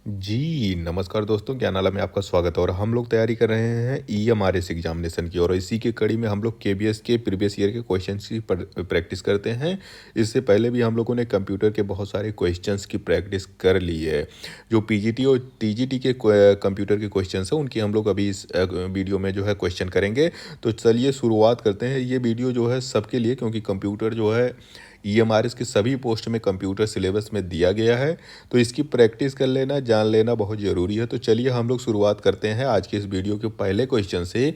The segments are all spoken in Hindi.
जी, नमस्कार दोस्तों, ज्ञानालय में आपका स्वागत है और हम लोग तैयारी कर रहे हैं ईएमआरएस एग्जामिनेशन की और इसी के कड़ी में हम लोग केबीएस के प्रीवियस ईयर के क्वेश्चंस की प्रैक्टिस करते हैं। इससे पहले भी हम लोगों ने कंप्यूटर के बहुत सारे क्वेश्चंस की प्रैक्टिस कर ली है। जो पीजीटी और टीजीटी के कंप्यूटर के क्वेश्चंस हैं उनकी हम लोग अभी इस वीडियो में जो है क्वेश्चन करेंगे। तो चलिए शुरुआत करते हैं। ये वीडियो जो है सबके लिए, क्योंकि कंप्यूटर जो है ईएमआरएस के सभी पोस्ट में कंप्यूटर सिलेबस में दिया गया है, तो इसकी प्रैक्टिस कर लेना, जान लेना बहुत ज़रूरी है। तो चलिए हम लोग शुरुआत करते हैं आज के इस वीडियो के पहले क्वेश्चन से।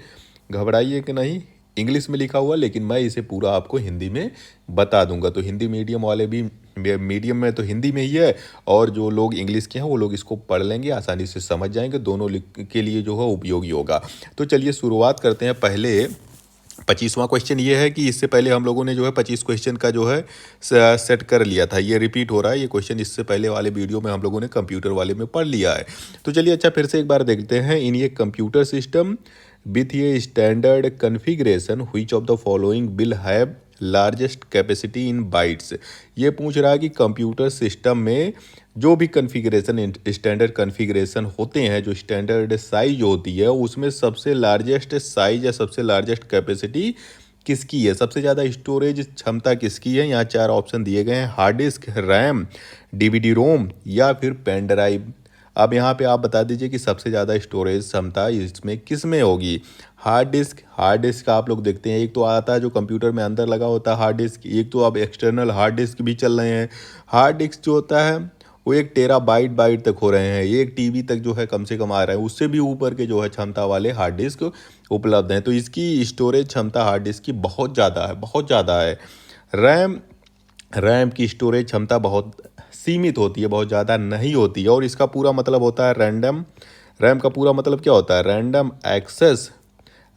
घबराइए कि नहीं, इंग्लिश में लिखा हुआ, लेकिन मैं इसे पूरा आपको हिंदी में बता दूंगा। तो हिंदी मीडियम वाले भी, मीडियम में तो हिंदी में ही है, और जो लोग इंग्लिश के हैं वो लोग इसको पढ़ लेंगे, आसानी से समझ जाएंगे, दोनों के लिए जो है उपयोगी होगा। तो चलिए शुरुआत करते हैं। पहले 25वां क्वेश्चन ये है कि इससे पहले हम लोगों ने जो है 25 क्वेश्चन का जो है सेट कर लिया था। ये रिपीट हो रहा है, ये क्वेश्चन इससे पहले वाले वीडियो में हम लोगों ने कंप्यूटर वाले में पढ़ लिया है। तो चलिए अच्छा फिर से एक बार देखते हैं। इन ये कंप्यूटर सिस्टम विथ ये standard configuration which of the following will have largest capacity in bytes. ये पूछ रहा है कि कंप्यूटर सिस्टम में जो भी कन्फिग्रेशन, स्टैंडर्ड कन्फिग्रेशन होते हैं, जो स्टैंडर्ड साइज होती है, उसमें सबसे लार्जेस्ट साइज या सबसे लार्जेस्ट कैपेसिटी किसकी है, सबसे ज़्यादा स्टोरेज क्षमता किसकी है। यहाँ चार ऑप्शन दिए गए हैं: हार्ड डिस्क, रैम, डीवीडी रोम या फिर पेन ड्राइव। अब यहाँ पे आप बता दीजिए कि सबसे ज़्यादा स्टोरेज क्षमता इसमें किस में होगी। हार्ड डिस्क आप लोग देखते हैं, एक तो आता है जो कंप्यूटर में अंदर लगा होता है हार्ड डिस्क, एक तो अब एक्सटर्नल हार्ड डिस्क भी चल रहे हैं। हार्ड डिस्क जो होता है वो 1 टेराबाइट तक हो रहे हैं, 1 टीबी तक जो है कम से कम आ रहा है, उससे भी ऊपर के जो है क्षमता वाले हार्ड डिस्क उपलब्ध हैं। तो इसकी स्टोरेज क्षमता हार्ड डिस्क की बहुत ज़्यादा है, बहुत ज़्यादा है। रैम रैम की स्टोरेज क्षमता बहुत सीमित होती है, बहुत ज़्यादा नहीं होती है, और इसका पूरा मतलब होता है रैंडम। रैम का पूरा मतलब क्या होता है? रैंडम एक्सेस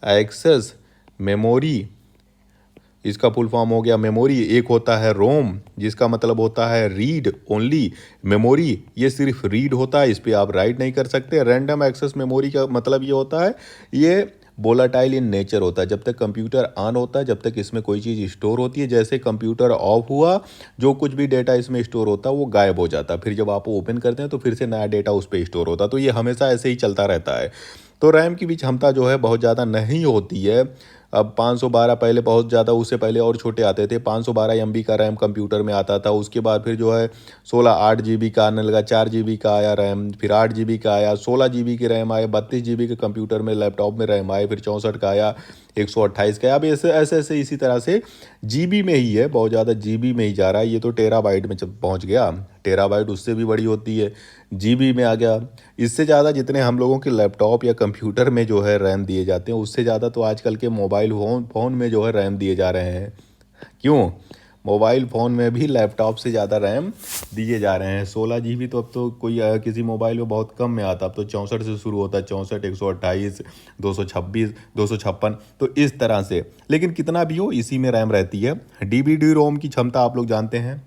एक्सेस मेमोरी, इसका फुल फॉर्म हो गया मेमोरी। एक होता है रोम, जिसका मतलब होता है रीड ओनली मेमोरी, ये सिर्फ रीड होता है, इस पर आप राइट नहीं कर सकते। रैंडम एक्सेस मेमोरी का मतलब ये होता है, ये वोलाटाइल इन नेचर होता है। जब तक कंप्यूटर ऑन होता है, जब तक इसमें कोई चीज़ स्टोर होती है, जैसे कंप्यूटर ऑफ हुआ, जो कुछ भी डेटा इसमें स्टोर होता है वो गायब हो जाता है। फिर जब आप ओपन करते हैं तो फिर से नया डेटा उस पर स्टोर होता है। तो ये हमेशा ऐसे ही चलता रहता है। तो रैम की भी क्षमता जो है बहुत ज़्यादा नहीं होती है। अब 512 पहले बहुत ज़्यादा, उससे पहले और छोटे आते थे। 512 MB का रैम कंप्यूटर में आता था। उसके बाद फिर जो है 8 GB का आने लगा, 4 GB का आया रैम, फिर 8 GB का आया, 16 GB की रैम आए, 32 GB के कंप्यूटर में लैपटॉप में रैम आए, फिर 64 का आया, 128 का। अब ऐसे ऐसे ऐसे इसी तरह से जीबी में ही है, बहुत ज़्यादा जीबी में ही जा रहा है। ये तो टेराबाइट में जब पहुँच गया, टेराबाइट उससे भी बड़ी होती है, जीबी में आ गया। इससे ज़्यादा जितने हम लोगों के लैपटॉप या कंप्यूटर में जो है रैम दिए जाते हैं, उससे ज़्यादा तो आजकल के मोबाइल फ़ोन में जो है रैम दिए जा रहे हैं। क्यों? मोबाइल फ़ोन में भी लैपटॉप से ज़्यादा रैम दिए जा रहे हैं। 16 GB तो अब तो कोई किसी मोबाइल में बहुत कम में आता, अब तो 64 से शुरू होता है, 64, 128, 226, 256, तो इस तरह से। लेकिन कितना भी हो, इसी में रैम रहती है। डीवीडी रोम की क्षमता आप लोग जानते हैं।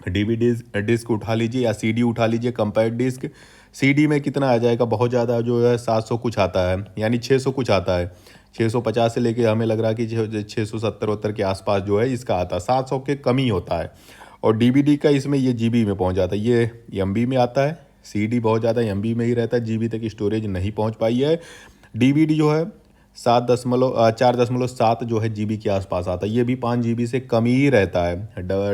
डीवीडी डिस्क उठा लीजिए या सीडी उठा लीजिए, कंपैक्ट डिस्क। सीडी में कितना आ जाएगा? बहुत ज़्यादा जो है 700 कुछ आता है, यानी 600 कुछ आता है। 650 से लेके हमें लग रहा है कि 670 के आसपास जो है इसका आता है, 700 के कम ही होता है। और डीवीडी का इसमें ये जीबी में पहुंच जाता है, ये एमबी में आता है। सीडी बहुत ज़्यादा एमबी में ही रहता है, जीबी तक स्टोरेज नहीं पहुंच पाई है। डीवीडी जो है 4.7 जो है जीबी के आसपास आता है, ये भी 5 GB से कम ही रहता है।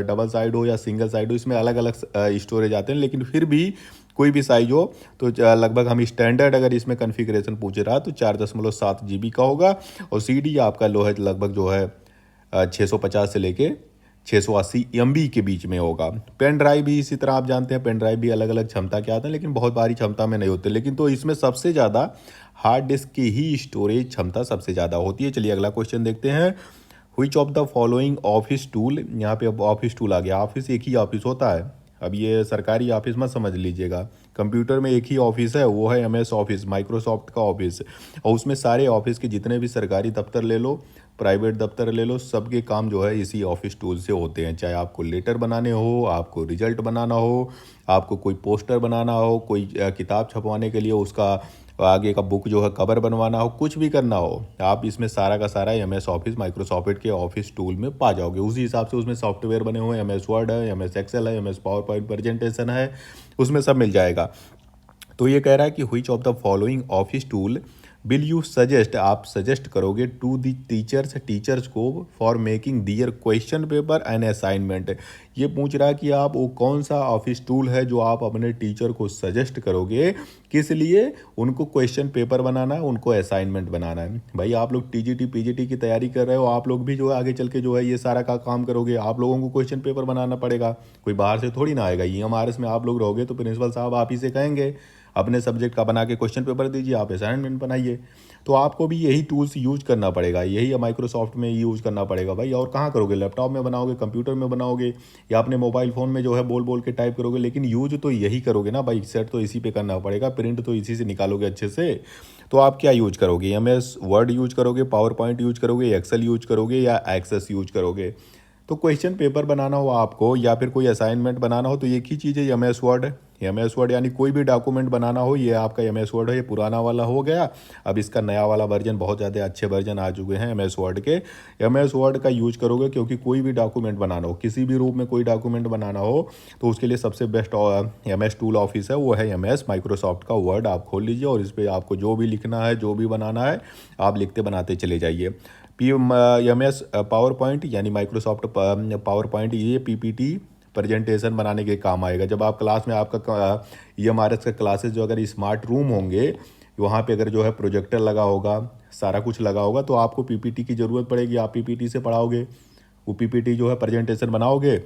डबल साइड हो या सिंगल साइड हो, इसमें अलग अलग स्टोरेज आते हैं, लेकिन फिर भी कोई भी साइज हो तो लगभग हम स्टैंडर्ड अगर इसमें कॉन्फ़िगरेशन पूछ रहा तो 4.7 GB का होगा। और सीडी आपका लो है लगभग जो है 650 से लेके 680 MB के बीच में होगा। पेन ड्राइव भी इसी तरह आप जानते हैं, पेन ड्राइव भी अलग अलग क्षमता के आते हैं, लेकिन बहुत भारी क्षमता में नहीं होते। लेकिन तो इसमें सबसे ज़्यादा हार्ड डिस्क की ही स्टोरेज क्षमता सबसे ज़्यादा होती है। चलिए अगला क्वेश्चन देखते हैं। Which of the following office tool, यहाँ पे अब ऑफिस टूल आ गया। ऑफिस एक ही ऑफिस होता है, अब ये सरकारी ऑफिस मत समझ लीजिएगा। कंप्यूटर में एक ही ऑफिस है, वो है MS ऑफिस, माइक्रोसॉफ्ट का ऑफिस। और उसमें सारे ऑफिस के जितने भी सरकारी दफ्तर ले लो, प्राइवेट दफ्तर ले लो, सबके काम जो है इसी ऑफिस टूल से होते हैं। चाहे आपको लेटर बनाने हो, आपको रिजल्ट बनाना हो, आपको कोई पोस्टर बनाना हो, कोई किताब छपवाने के लिए उसका आगे का बुक जो है कवर बनवाना हो, कुछ भी करना हो, आप इसमें सारा का सारा MS ऑफिस, माइक्रोसॉफ्ट के ऑफिस टूल में पा जाओगे। उसी हिसाब से उसमें सॉफ्टवेयर बने हुए हैं, MS वर्ड है, MS एक्सेल है, MS पावर पॉइंट प्रेजेंटेशन है, उसमें सब मिल जाएगा। तो ये कह रहा है कि which of the following office tool will you suggest, आप सजेस्ट करोगे टू दी टीचर्स, टीचर्स को for making their question paper and assignment. ये पूछ रहा है कि आप वो कौन सा ऑफिस टूल है जो आप अपने टीचर को सजेस्ट करोगे, किस लिए, उनको क्वेश्चन पेपर बनाना है, उनको असाइनमेंट बनाना है। भाई आप लोग टीजीटी पीजीटी की तैयारी कर रहे हो, आप लोग भी जो है आगे चल के जो है ये सारा का काम करोगे, आप लोगों को क्वेश्चन पेपर बनाना पड़ेगा, कोई बाहर से थोड़ी ना आएगा। ईएमआरएस में आप लोग रहोगे तो प्रिंसिपल साहब आप ही से कहेंगे अपने सब्जेक्ट का बना के क्वेश्चन पेपर दीजिए, आप असाइनमेंट बनाइए। तो आपको भी यही टूल्स यूज करना पड़ेगा, यही माइक्रोसॉफ्ट में यूज करना पड़ेगा भाई। और कहाँ करोगे, लैपटॉप में बनाओगे, कंप्यूटर में बनाओगे, या अपने मोबाइल फ़ोन में जो है बोल बोल के टाइप करोगे, लेकिन यूज तो यही करोगे ना भाई। सेट तो इसी पे करना पड़ेगा, प्रिंट तो इसी से निकालोगे अच्छे से। तो आप क्या यूज करोगे, एमएस वर्ड यूज करोगे, पावर पॉइंट यूज करोगे, एक्सेल यूज करोगे, या एक्सेस यूज करोगे। तो क्वेश्चन पेपर बनाना हो आपको या फिर कोई असाइनमेंट बनाना हो तो एक ही चीज़ है, एम एस वर्ड है। एम एस वर्ड यानी कोई भी डॉक्यूमेंट बनाना हो, ये आपका एम एस वर्ड है। ये पुराना वाला हो गया, अब इसका नया वाला वर्जन, बहुत ज़्यादा अच्छे वर्जन आ चुके हैं एम एस वर्ड के। एम एस वर्ड का यूज करोगे क्योंकि कोई भी डॉक्यूमेंट बनाना हो, किसी भी रूप में कोई डॉक्यूमेंट बनाना हो तो उसके लिए सबसे best M S tool office है, वो है एम एस माइक्रोसॉफ्ट का वर्ड। आप खोल लीजिए और इस पर आपको जो भी लिखना है, जो भी बनाना है, आप लिखते बनाते चले जाइए। एम एस पावर पॉइंट यानी माइक्रोसॉफ्ट पावर पॉइंट, ये पीपीटी प्रेजेंटेशन बनाने के काम आएगा। जब आप क्लास में आपका ईएमआरएस का क्लासेस जो अगर स्मार्ट रूम होंगे, वहाँ पे अगर जो है प्रोजेक्टर लगा होगा, सारा कुछ लगा होगा, तो आपको पीपीटी की ज़रूरत पड़ेगी, आप पीपीटी से पढ़ाओगे। वो पीपीटी जो है प्रेजेंटेशन बनाओगे,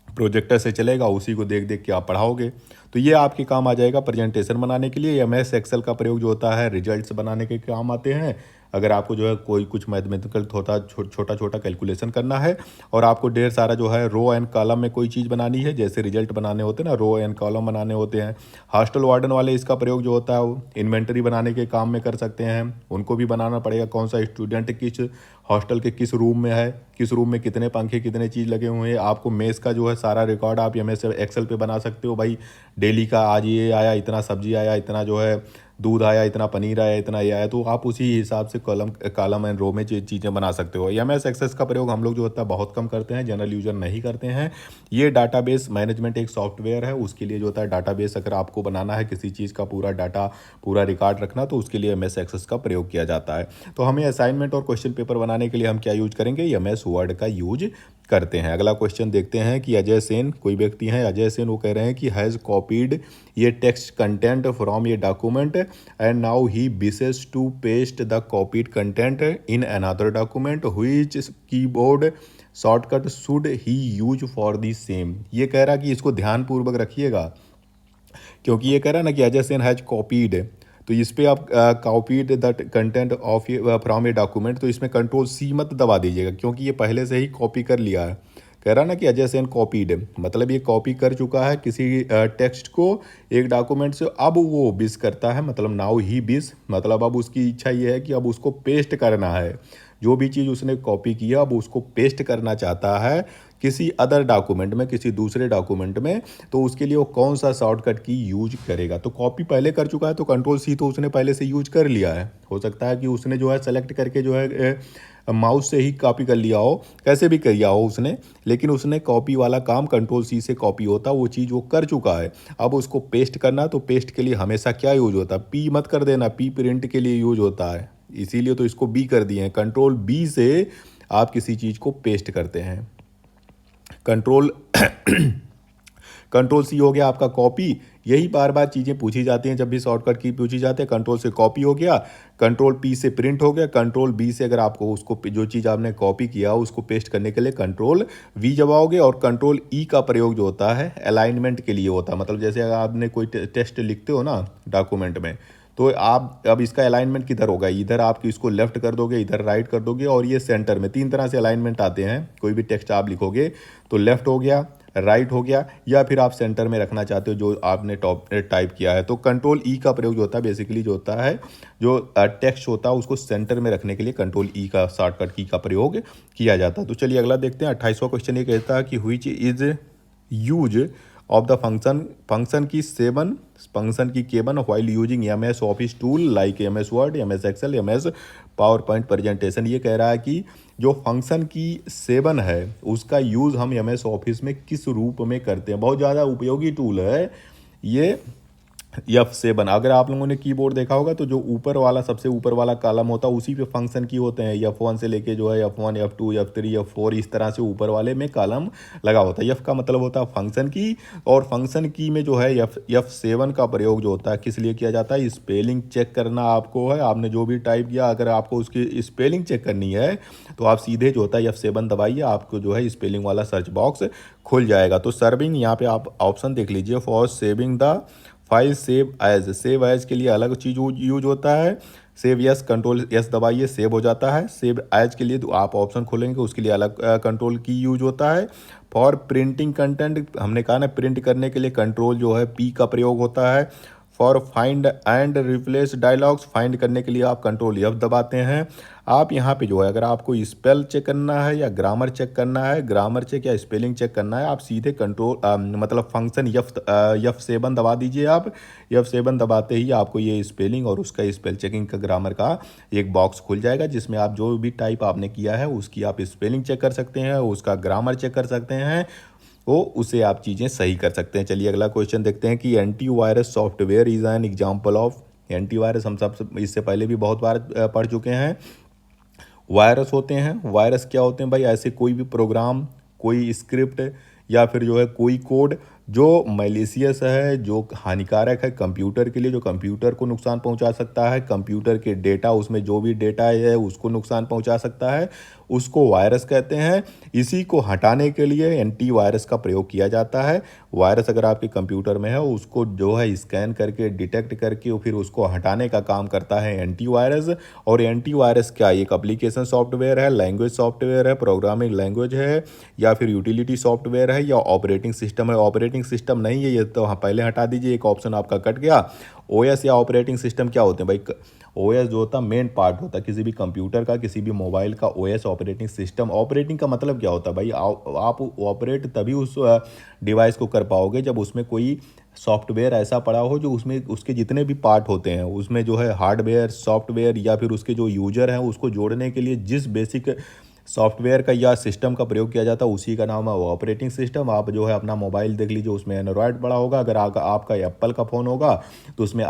प्रोजेक्टर से चलेगा, उसी को देख देख के आप पढ़ाओगे। तो ये आपके काम आ जाएगा प्रेजेंटेशन बनाने के लिए। एमएस एक्सेल का प्रयोग जो होता है रिजल्ट्स बनाने के काम आते हैं। अगर आपको जो है कोई कुछ मैथमेटिकल होता छोटा छोटा कैलकुलेशन करना है और आपको ढेर सारा जो है रो एंड कॉलम में कोई चीज़ बनानी है, जैसे रिजल्ट बनाने होते हैं ना, रो एंड कॉलम बनाने होते हैं। हॉस्टल वार्डन वाले इसका प्रयोग जो होता है वो इन्वेंटरी बनाने के काम में कर सकते हैं। उनको भी बनाना पड़ेगा कौन सा स्टूडेंट किस हॉस्टल के किस रूम में है, किस रूम में कितने पंखे कितने चीज़ लगे हुए हैं। आपको मेस का जो है सारा रिकॉर्ड आप एमएस एक्सेल पे बना सकते हो भाई। डेली का आज ये आया, इतना सब्जी आया, इतना जो है दूध आया, इतना पनीर आया, इतना ये आया, तो आप उसी हिसाब से कॉलम एंड रो में चीज़ें बना सकते हो। एमएस एक्सेस का प्रयोग हम लोग जो होता है बहुत कम करते हैं, जनरल यूजर नहीं करते हैं। ये डाटाबेस मैनेजमेंट एक सॉफ्टवेयर है, उसके लिए जो होता है डाटाबेस अगर आपको बनाना है किसी चीज़ का पूरा डाटा, पूरा रिकॉर्ड रखना, तो उसके लिए एमएस एक्सेस का प्रयोग किया जाता है। तो हमें असाइनमेंट और क्वेश्चन पेपर बनाने के लिए हम क्या यूज करेंगे, एमएस वर्ड का यूज करते हैं। अगला क्वेश्चन देखते हैं कि अजय सेन, कोई व्यक्ति हैं अजय सेन, वो कह रहे हैं कि हैज़ कॉपीड ये टेक्स्ट कंटेंट फ्रॉम ये document and now he wishes to paste the copied content in another document, which keyboard shortcut should he use for the same. ये कह रहा कि इसको ध्यानपूर्वक रखिएगा, क्योंकि ये कह रहा है ना कि अजय सेन हैज कॉपीड, तो इस पर आप copied the content of from a document, तो इसमें कंट्रोल सी मत दबा दीजिएगा क्योंकि ये पहले से ही कॉपी कर लिया है। कह रहा ना कि अजय सेन कॉपीड, मतलब ये कॉपी कर चुका है किसी टेक्स्ट को एक डॉक्यूमेंट से, अब वो बिस करता है, मतलब नाउ ही बिस, मतलब अब उसकी इच्छा ये है कि अब उसको पेस्ट करना है। जो भी चीज़ उसने कॉपी किया अब उसको पेस्ट करना चाहता है किसी अदर डॉक्यूमेंट में, किसी दूसरे डॉक्यूमेंट में, तो उसके लिए वो कौन सा शॉर्टकट की यूज करेगा। तो कॉपी पहले कर चुका है तो कंट्रोल सी तो उसने पहले से यूज कर लिया है। हो सकता है कि उसने जो है सेलेक्ट करके जो है माउस से ही कॉपी कर लिया हो, कैसे भी किया हो उसने, लेकिन उसने कॉपी वाला काम कंट्रोल सी से कॉपी होता, वो चीज़ वो कर चुका है। अब उसको पेस्ट करना, तो पेस्ट के लिए हमेशा क्या यूज होता है, पी मत कर देना, पी प्रिंट के लिए यूज होता है, इसीलिए तो इसको बी कर दिए हैं। कंट्रोल बी से आप किसी चीज़ को पेस्ट करते हैं। कंट्रोल कंट्रोल सी हो गया आपका कॉपी। यही बार बार चीज़ें पूछी जाती हैं जब भी शॉर्टकट की पूछी जाती है। कंट्रोल से कॉपी हो गया, कंट्रोल पी से प्रिंट हो गया, कंट्रोल बी से अगर आपको उसको जो चीज़ आपने कॉपी किया उसको पेस्ट करने के लिए कंट्रोल वी दबाओगे। और कंट्रोल ई का प्रयोग जो होता है अलाइनमेंट के लिए होता है, मतलब जैसे अगर आपने कोई टेक्स्ट लिखते हो ना डॉक्यूमेंट में, तो आप अब इसका अलाइनमेंट किधर होगा, इधर आप इसको लेफ्ट कर दोगे, इधर राइट कर दोगे, और ये सेंटर में। तीन तरह से अलाइनमेंट आते हैं, कोई भी टेक्स्ट आप लिखोगे तो लेफ्ट हो गया, राइट हो गया, या फिर आप सेंटर में रखना चाहते हो जो आपने टाइप किया है। तो कंट्रोल ई का प्रयोग जो होता है बेसिकली जो होता है, जो टेक्स्ट होता है उसको सेंटर में रखने के लिए कंट्रोल ई का शॉर्टकट की का प्रयोग किया जाता है। तो चलिए अगला देखते हैं। 28वां क्वेश्चन ये कहता है कि which is use of the function key केवन while using M S Office tool like M S Word, M S Excel, M S PowerPoint presentation. ये कह रहा है कि जो फंक्शन की 7 है उसका यूज़ हम एम एस ऑफिस में किस रूप में करते हैं। बहुत ज़्यादा उपयोगी टूल है ये। F7। अगर आप लोगों ने कीबोर्ड देखा होगा तो जो ऊपर वाला सबसे ऊपर वाला कॉलम होता है उसी पे फंक्शन की होते हैं। F1 से लेके जो है F1 F2 F3 F4 इस तरह से ऊपर वाले में कॉलम लगा होता है। F का मतलब होता है फंक्शन की, और फंक्शन की में जो है F7 का प्रयोग जो होता है किस लिए किया जाता है, स्पेलिंग चेक करना आपको है, आपने जो भी टाइप किया अगर आपको उसकी स्पेलिंग चेक करनी है तो आप सीधे जो होता है F7 दबाइए, आपको जो है स्पेलिंग वाला सर्च बॉक्स खुल जाएगा। तो सर्विंग यहाँ पे आप ऑप्शन देख लीजिए, for saving the file save as के लिए अलग चीज़ यूज होता है। सेव यस, कंट्रोल यस दबाइए, सेव हो जाता है। सेव एज के लिए तो आप ऑप्शन खोलेंगे उसके लिए अलग कंट्रोल की यूज होता है। फॉर प्रिंटिंग कंटेंट हमने कहा ना, प्रिंट करने के लिए कंट्रोल जो है पी का प्रयोग होता है। For find and replace dialogues, find करने के लिए आप कंट्रोल एफ दबाते हैं। आप यहाँ पे जो है अगर आपको स्पेल चेक करना है या ग्रामर चेक करना है, ग्रामर चेक या स्पेलिंग चेक करना है, आप सीधे कंट्रोल मतलब फंक्शन F7 दबा दीजिए। आप F7 दबाते ही आपको ये स्पेलिंग और उसका स्पेल चेकिंग का ग्रामर का एक बॉक्स खुल जाएगा, जिसमें आप जो भी टाइप आपने किया है उसकी आप स्पेलिंग चेक कर सकते हैं, उसका ग्रामर चेक कर सकते हैं, वो उसे आप चीज़ें सही कर सकते हैं। चलिए अगला क्वेश्चन देखते हैं कि antivirus software is an example of. Antivirus हम सब इससे पहले भी बहुत बार पढ़ चुके हैं। वायरस होते हैं, वायरस क्या होते हैं भाई, ऐसे कोई भी प्रोग्राम, कोई स्क्रिप्ट या फिर जो है कोई कोड जो मैलिशियस है, जो हानिकारक है कंप्यूटर के लिए, जो कंप्यूटर को नुकसान पहुंचा सकता है, कंप्यूटर के डेटा, उसमें जो भी डेटा है उसको नुकसान पहुंचा सकता है, उसको वायरस कहते हैं। इसी को हटाने के लिए एंटीवायरस का प्रयोग किया जाता है। वायरस अगर आपके कंप्यूटर में है उसको जो है स्कैन करके डिटेक्ट करके फिर उसको हटाने का काम करता है एंटीवायरस। और एंटीवायरस क्या, एक एप्लीकेशन सॉफ्टवेयर है, लैंग्वेज सॉफ्टवेयर है, प्रोग्रामिंग लैंग्वेज है, या फिर यूटिलिटी सॉफ्टवेयर है, या ऑपरेटिंग सिस्टम है। ऑपरेटिंग सिस्टम नहीं है ये तो हाँ पहले हटा दीजिए, एक ऑप्शन आपका कट गया। ओएस या ऑपरेटिंग सिस्टम क्या होते हैं भाई, ओएस जो होता है मेन पार्ट होता है किसी भी कंप्यूटर का, किसी भी मोबाइल का। ओएस ऑपरेटिंग सिस्टम, ऑपरेटिंग का मतलब क्या होता है भाई, आप ऑपरेट तभी उस डिवाइस को कर पाओगे जब उसमें कोई सॉफ्टवेयर ऐसा पड़ा हो जो उसमें उसके जितने भी पार्ट होते हैं उसमें जो है हार्डवेयर, सॉफ्टवेयर या फिर उसके जो यूजर हैं उसको जोड़ने के लिए जिस बेसिक सॉफ्टवेयर का या सिस्टम का प्रयोग किया जाता है उसी का नाम है ऑपरेटिंग सिस्टम। आप जो है अपना मोबाइल देख लीजिए, उसमें एंड्रॉयड पड़ा होगा, अगर आपका एप्पल का फ़ोन होगा तो उसमें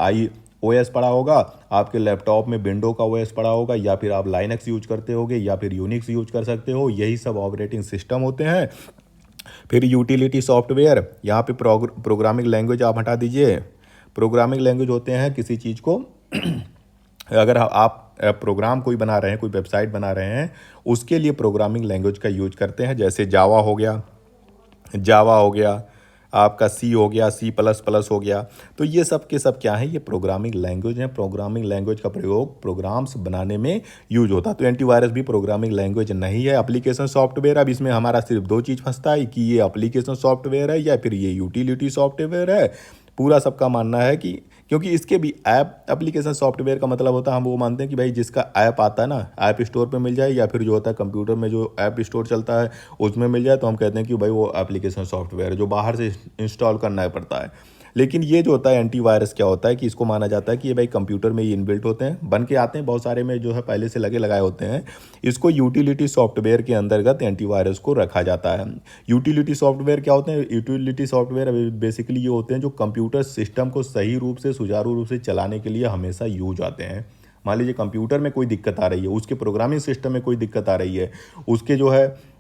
OS पड़ा होगा, आपके लैपटॉप में विंडो का OS पड़ा होगा, या फिर आप लाइनक्स यूज करते होगे या फिर यूनिक्स यूज कर सकते हो, यही सब ऑपरेटिंग सिस्टम होते हैं। फिर यूटिलिटी सॉफ्टवेयर, यहाँ पे प्रोग्रामिंग लैंग्वेज आप हटा दीजिए। प्रोग्रामिंग लैंग्वेज होते हैं किसी चीज़ को अगर आप प्रोग्राम कोई बना रहे हैं, कोई वेबसाइट बना रहे हैं, उसके लिए प्रोग्रामिंग लैंग्वेज का यूज करते हैं। जैसे जावा हो गया, आपका सी हो गया, C++ हो गया। तो ये सब के सब क्या है, ये प्रोग्रामिंग लैंग्वेज है। प्रोग्रामिंग लैंग्वेज का प्रयोग प्रोग्राम्स बनाने में यूज होता है। तो एंटीवायरस भी प्रोग्रामिंग लैंग्वेज नहीं है, एप्लीकेशन सॉफ्टवेयर। अब इसमें हमारा सिर्फ दो चीज़ फंसता है कि ये एप्लीकेशन सॉफ्टवेयर है या फिर ये यूटिलिटी सॉफ्टवेयर है। पूरा सबका मानना है कि क्योंकि इसके भी एप्लीकेशन सॉफ्टवेयर का मतलब होता है, हम वो मानते हैं कि भाई जिसका ऐप आता है ना, ऐप स्टोर पे मिल जाए, या फिर जो होता है कंप्यूटर में जो ऐप स्टोर चलता है उसमें मिल जाए, तो हम कहते हैं कि भाई वो एप्लीकेशन सॉफ्टवेयर है जो बाहर से इंस्टॉल करना पड़ता है। लेकिन ये जो होता है एंटीवायरस क्या होता है कि इसको माना जाता है कि ये भाई कंप्यूटर में ही इनबिल्ट होते हैं, बन के आते हैं बहुत सारे में जो है पहले से लगे लगाए होते हैं। इसको यूटिलिटी सॉफ्टवेयर के अंतर्गत एंटीवायरस को रखा जाता है। यूटिलिटी सॉफ्टवेयर क्या होते हैं, यूटिलिटी सॉफ्टवेयर बेसिकली ये होते हैं जो कंप्यूटर सिस्टम को सही रूप से, सुचारू रूप से चलाने के लिए हमेशा यूज आते हैं। मान लीजिए कंप्यूटर में कोई दिक्कत आ रही है, उसके प्रोग्रामिंग सिस्टम में कोई दिक्कत आ रही है, उसके जो है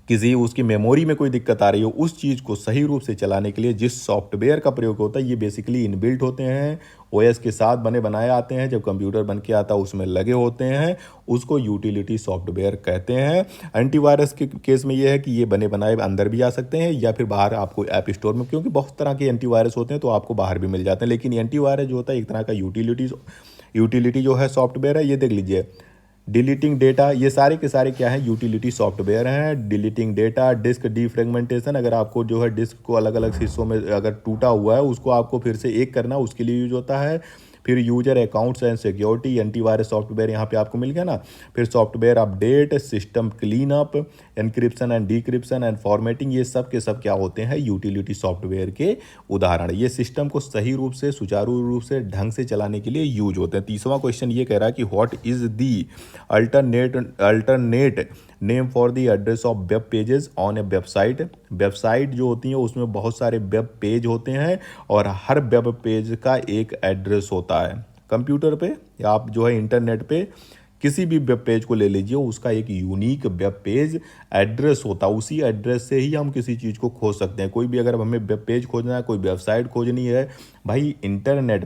किसी उसकी मेमोरी में कोई दिक्कत आ रही हो, उस चीज़ को सही रूप से चलाने के लिए जिस सॉफ्टवेयर का प्रयोग होता है, ये बेसिकली इनबिल्ट होते हैं, ओएस के साथ बने बनाए आते हैं। जब कंप्यूटर बन के आता है उसमें लगे होते हैं, उसको यूटिलिटी सॉफ्टवेयर कहते हैं। एंटीवायरस के केस में ये है कि ये बने बनाए अंदर भी आ सकते हैं या फिर बाहर आपको ऐप स्टोर में, क्योंकि बहुत तरह के एंटीवायरस होते हैं तो आपको बाहर भी मिल जाते हैं। लेकिन एंटीवायरस जो होता है एक तरह का यूटिलिटी जो है सॉफ्टवेयर है। ये देख लीजिए, डिलीटिंग डेटा, ये सारे के सारे क्या है, यूटिलिटी सॉफ्टवेयर हैं। डिलीटिंग डेटा, डिस्क डीफ्रेगमेंटेशन, अगर आपको जो है डिस्क को अलग अलग हिस्सों में अगर टूटा हुआ है उसको आपको फिर से एक करना, उसके लिए यूज होता है। फिर user accounts and security, antivirus software यहाँ पे आपको मिल गया ना। फिर software update, system clean up, encryption and decryption and formatting, ये सब के सब क्या होते हैं, यूटिलिटी सॉफ्टवेयर के उदाहरण। ये सिस्टम को सही रूप से, सुचारू रूप से, ढंग से चलाने के लिए यूज होते हैं। तीसरा क्वेश्चन ये कह रहा है कि what is the alternate name for the address of web pages on A website. Website जो होती है उसमें बहुत सारे वेब पेज होते हैं और हर वेब पेज का एक एड्रेस होता है। कंप्यूटर पे या आप जो है इंटरनेट पे किसी भी वेब पेज को ले लीजिए, उसका एक यूनिक वेब पेज एड्रेस होता है। उसी एड्रेस से ही हम किसी चीज़ को खोज सकते हैं। कोई भी अगर हमें वेब पेज खोजना है, कोई वेबसाइट खोजनी है, भाई इंटरनेट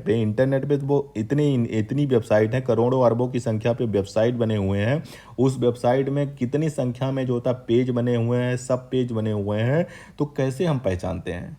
पे तो वो इतनी वेबसाइट हैं, करोड़ों अरबों की संख्या पे वेबसाइट बने हुए हैं। उस वेबसाइट में कितनी संख्या में जो होता है पेज बने हुए हैं, सब पेज बने हुए हैं, तो कैसे हम पहचानते हैं?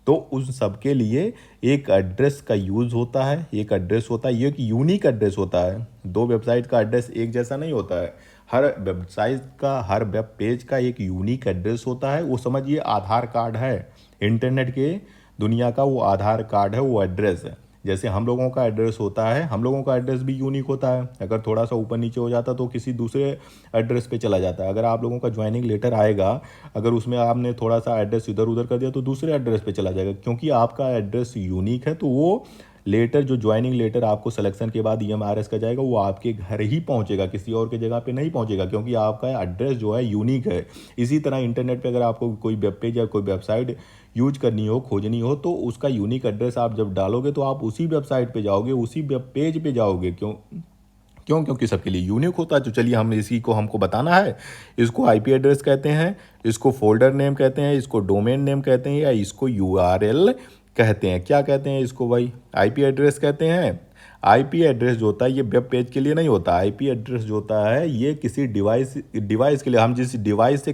तो उन सब के लिए एक एड्रेस का यूज़ होता है, एक एड्रेस होता है, ये एक यूनिक एड्रेस होता है। दो वेबसाइट का एड्रेस एक जैसा नहीं होता है। हर वेबसाइट का, हर वेब पेज का एक यूनिक एड्रेस होता है। वो समझिए आधार कार्ड है, इंटरनेट के दुनिया का वो आधार कार्ड है, वो एड्रेस है। जैसे हम लोगों का एड्रेस होता है, हम लोगों का एड्रेस भी यूनिक होता है। अगर थोड़ा सा ऊपर नीचे हो जाता तो किसी दूसरे एड्रेस पे चला जाता है। अगर आप लोगों का ज्वाइनिंग लेटर आएगा, अगर उसमें आपने थोड़ा सा एड्रेस इधर उधर कर दिया तो दूसरे एड्रेस पे चला जाएगा। क्योंकि आपका एड्रेस यूनिक है, तो वो लेटर, जो ज्वाइनिंग लेटर आपको सिलेक्शन के बाद ईएमआरएस का जाएगा, वो आपके घर ही पहुंचेगा, किसी और के जगह पे नहीं पहुंचेगा, क्योंकि आपका एड्रेस जो है यूनिक है। इसी तरह इंटरनेट पे अगर आपको कोई वेब पेज या कोई वेबसाइट यूज करनी हो, खोजनी हो, तो उसका यूनिक एड्रेस आप जब डालोगे तो आप उसी वेबसाइट पे जाओगे, उसी वेब पेज पे जाओगे। क्यों क्यों क्योंकि सबके लिए यूनिक होता है। तो चलिए हम इसी को हमको बताना है। इसको आईपी एड्रेस कहते हैं, इसको फोल्डर नेम कहते हैं, इसको डोमेन नेम कहते हैं, या इसको यूआरएल कहते हैं। क्या कहते हैं इसको भाई? आईपी एड्रेस कहते हैं। आईपी एड्रेस जो होता है ये वेब पेज के लिए नहीं होता। आईपी एड्रेस जो होता है ये किसी डिवाइस के लिए, हम जिस डिवाइस से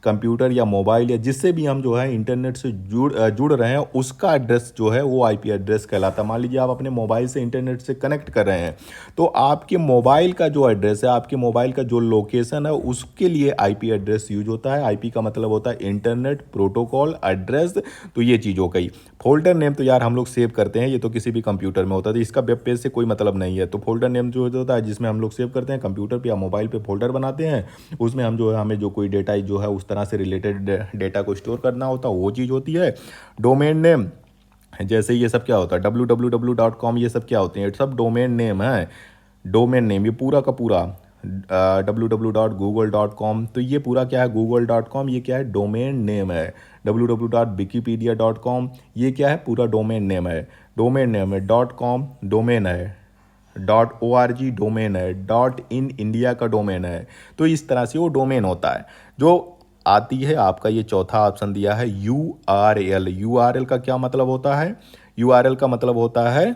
कंप्यूटर या मोबाइल या जिससे भी हम जो है इंटरनेट से जुड़ रहे हैं, उसका एड्रेस जो है वो आईपी एड्रेस कहलाता है। मान लीजिए आप अपने मोबाइल से इंटरनेट से कनेक्ट कर रहे हैं, तो आपके मोबाइल का जो एड्रेस है, आपके मोबाइल का जो लोकेशन है, उसके लिए आईपी एड्रेस यूज होता है। आईपी का मतलब होता है इंटरनेट प्रोटोकॉल एड्रेस। तो ये चीज़ हो गई। फोल्डर नेम तो यार हम लोग सेव करते हैं, ये तो किसी भी कंप्यूटर में होता है, तो इसका वेब पेज से कोई मतलब नहीं है। तो फोल्डर नेम जो होता है जिसमें हम लोग सेव करते हैं, कंप्यूटर पे या मोबाइल पे फोल्डर बनाते हैं, उसमें हम जो है, हमें जो कोई डेटा जो है उस तरह से रिलेटेड डेटा को स्टोर करना होता है, वो चीज़ होती है। डोमेन नेम, जैसे ये सब क्या होता है, www.com, ये सब क्या होते हैं? ये सब डोमेन नेम है। डोमेन नेम ये पूरा का पूरा www.google.com, तो ये पूरा क्या है? google.com, ये क्या है? डोमेन नेम है। www.wikipedia.com, ये क्या है? पूरा डोमेन नेम है। डोमेन नेम है। .com डोमेन है। .org डोमेन है। .in इंडिया का डोमेन है। तो इस तरह से वो डोमेन होता है। जो आती है आपका ये चौथा ऑप्शन दिया है URL। URL का क्या मतलब होता है? URL का मतलब होता है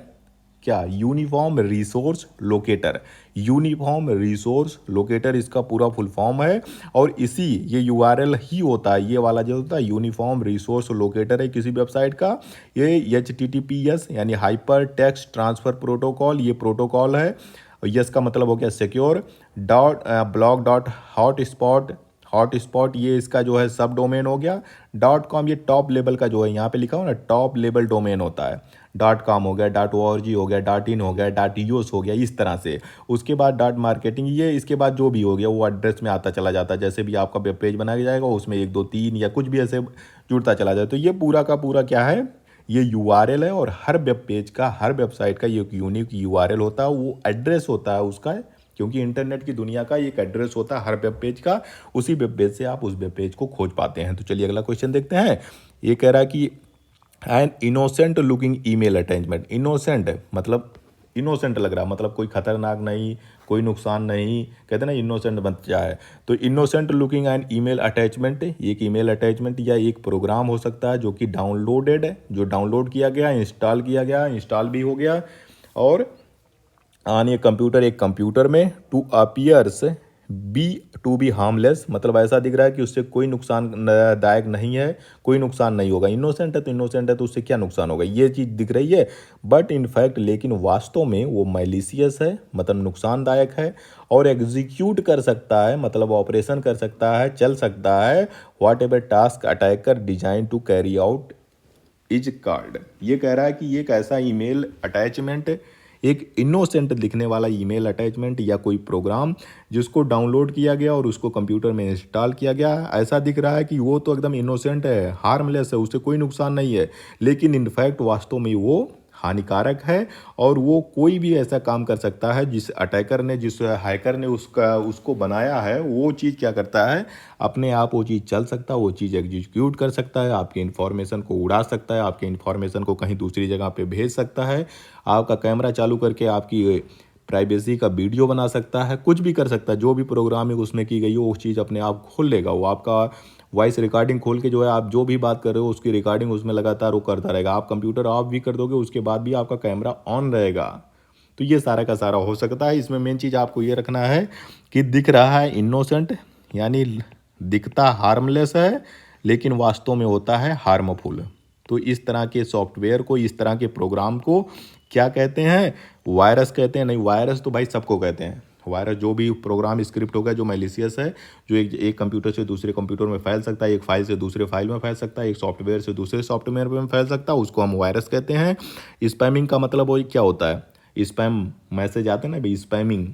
क्या? Uniform resource locator. Uniform resource locator इसका पूरा फुल फॉर्म है। और ये यूआरएल ही होता है, ये वाला जो होता है यूनिफॉर्म रिसोर्स लोकेटर है किसी वेबसाइट का। ये HTTPS यानी हाइपर टेक्स्ट ट्रांसफर प्रोटोकॉल, ये प्रोटोकॉल है। यस का मतलब हो गया सिक्योर। हॉट स्पॉट ये इसका जो है सब डोमेन हो गया। .com ये टॉप लेवल का जो है, यहाँ पे लिखा हो ना, टॉप लेवल डोमेन होता है। .com हो गया, .org हो गया, .in हो गया, .us हो गया, इस तरह से। उसके बाद .marketing, ये इसके बाद जो भी हो गया वो एड्रेस में आता चला जाता है। जैसे भी आपका वेब पेज बनाया जाएगा उसमें 1 2 3 या कुछ भी ऐसे जुड़ता चला जाए। तो ये पूरा का पूरा क्या है? ये URL है। और हर वेब पेज का, हर वेबसाइट का ये यूनिक URL होता है, वो एड्रेस होता है उसका। क्योंकि इंटरनेट की दुनिया का एक एड्रेस होता है हर वेब पेज का, उसी वेब पेज से आप उस वेब पेज को खोज पाते हैं। तो चलिए अगला क्वेश्चन देखते हैं। ये कह रहा है कि an innocent looking email attachment. Innocent मतलब इनोसेंट लग रहा, मतलब कोई खतरनाक नहीं, कोई नुकसान नहीं, कहते ना इनोसेंट बच्चा है। तो innocent looking an email attachment, एक ईमेल अटैचमेंट या एक प्रोग्राम हो सकता है जो कि डाउनलोडेड है, जो डाउनलोड किया गया, इंस्टॉल किया गया, इंस्टॉल भी हो गया, और ऑन ये कंप्यूटर, एक कंप्यूटर में, to appears to be harmless, मतलब ऐसा दिख रहा है कि उससे कोई नुकसान दायक नहीं है, कोई नुकसान नहीं होगा। इनोसेंट है तो इनोसेंट है, तो उससे क्या नुकसान होगा, ये चीज़ दिख रही है। बट इनफैक्ट लेकिन वास्तव में वो मैलिशियस है, मतलब नुकसानदायक है, और एग्जीक्यूट कर सकता है, मतलब ऑपरेशन कर सकता है, चल सकता है, whatever task attacker design to carry out is called. ये कह रहा है कि ये एक ऐसा ईमेल अटैचमेंट, एक इनोसेंट दिखने वाला ईमेल अटैचमेंट या कोई प्रोग्राम जिसको डाउनलोड किया गया और उसको कंप्यूटर में इंस्टॉल किया गया, ऐसा दिख रहा है कि वो तो एकदम इनोसेंट है, हार्मलेस है, उससे कोई नुकसान नहीं है, लेकिन इनफैक्ट वास्तव में वो हानिकारक है और वो कोई भी ऐसा काम कर सकता है जिस अटैकर ने, जिस हैकर ने उसको बनाया है, वो चीज़ क्या करता है, अपने आप वो चीज़ चल सकता है, वो चीज़ एग्जीक्यूट कर सकता है, आपकी इन्फॉर्मेशन को उड़ा सकता है, आपके इन्फॉर्मेशन को कहीं दूसरी जगह पे भेज सकता है, आपका कैमरा चालू करके आपकी प्राइवेसी का वीडियो बना सकता है, कुछ भी कर सकता है। जो भी प्रोग्रामिंग उसमें की गई हो वो चीज़ अपने आप खोल लेगा। वो आपका वॉइस रिकॉर्डिंग खोल के जो है आप जो भी बात कर रहे हो उसकी रिकॉर्डिंग उसमें लगातार वो करता रहेगा। आप कंप्यूटर ऑफ भी कर दोगे उसके बाद भी आपका कैमरा ऑन रहेगा। तो ये सारा का सारा हो सकता है। इसमें मेन चीज़ आपको ये रखना है कि दिख रहा है इनोसेंट, यानी दिखता हार्मलेस है लेकिन वास्तव में होता है हार्मफुल। तो इस तरह के सॉफ्टवेयर को, इस तरह के प्रोग्राम को क्या कहते हैं, वायरस कहते हैं। नहीं, वायरस तो भाई सबको कहते हैं। वायरस जो भी प्रोग्राम स्क्रिप्ट होगा जो मैलिशियस है, जो एक कंप्यूटर से दूसरे कंप्यूटर में फैल सकता है, एक फाइल से दूसरे फाइल में फैल सकता है, एक सॉफ्टवेयर से दूसरे सॉफ्टवेयर में फैल सकता है, उसको हम वायरस कहते हैं। स्पैमिंग का मतलब वो क्या होता है, स्पैम मैसेज आते हैं ना भाई, स्पैमिंग।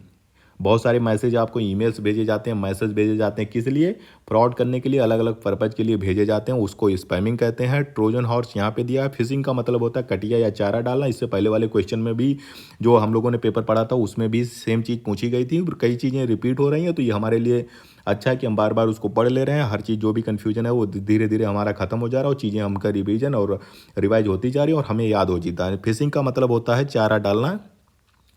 बहुत सारे मैसेज आपको ईमेल्स भेजे जाते हैं, मैसेज भेजे जाते हैं, किस लिए, फ्रॉड करने के लिए, अलग अलग पर्पज के लिए भेजे जाते हैं, उसको स्पैमिंग कहते हैं। ट्रोजन हॉर्स यहाँ पे दिया है। फिशिंग का मतलब होता है कटिया या चारा डालना। इससे पहले वाले क्वेश्चन में भी जो हम लोगों ने पेपर पढ़ा था उसमें भी सेम चीज़ पूछी गई थी। कई चीज़ें रिपीट हो रही हैं तो ये हमारे लिए अच्छा है कि हम बार बार उसको पढ़ ले रहे हैं। हर चीज़ जो भी कन्फ्यूजन है वो धीरे धीरे हमारा खत्म हो जा रहा है और चीज़ें हमका रिवीजन और रिवाइज होती जा रही है और हमें याद हो जाता है। फिशिंग का मतलब होता है चारा डालना,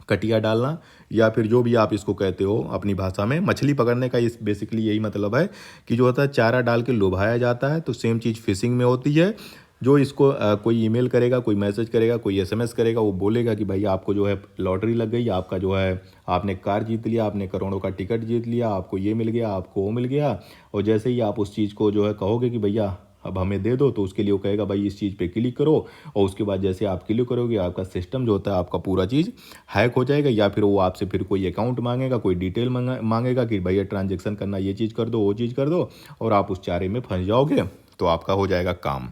कटिया डालना, या फिर जो भी आप इसको कहते हो अपनी भाषा में। मछली पकड़ने का इस बेसिकली यही मतलब है कि जो होता है चारा डाल के लुभाया जाता है। तो सेम चीज़ फिशिंग में होती है। जो इसको कोई ईमेल करेगा, कोई मैसेज करेगा, कोई एसएमएस करेगा, वो बोलेगा कि भाई आपको जो है लॉटरी लग गई, आपका जो है आपने कार जीत लिया, आपने करोड़ों का टिकट जीत लिया, आपको ये मिल गया, आपको वो मिल गया। और जैसे ही आप उस चीज़ को जो है कहोगे कि भैया अब हमें दे दो, तो उसके लिए वो कहेगा भाई इस चीज़ पे क्लिक करो, और उसके बाद जैसे आप क्लिक करोगे आपका सिस्टम जो होता है आपका पूरा चीज़ हैक हो जाएगा। या फिर वो आपसे फिर कोई अकाउंट मांगेगा, कोई डिटेल मांगेगा कि भैया ट्रांजेक्शन करना, ये चीज़ कर दो, वो चीज़ कर दो, और आप उस चारे में फंस जाओगे तो आपका हो जाएगा काम।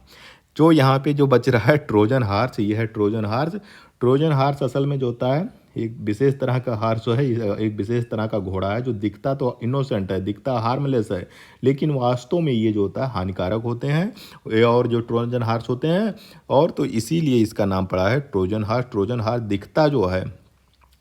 जो यहाँ पे जो बच रहा है ट्रोजन हार्स, ये है ट्रोजन हार्स। ट्रोजन हार्स असल में जो होता है एक विशेष तरह का हार्स जो है, एक विशेष तरह का घोड़ा है जो दिखता तो इनोसेंट है, दिखता हार्मलेस है, लेकिन वास्तव में ये जो होता है हानिकारक होते हैं। और जो ट्रोजन हार्स होते हैं, और तो इसीलिए इसका नाम पड़ा है ट्रोजन हार्स। ट्रोजन हार्स दिखता जो है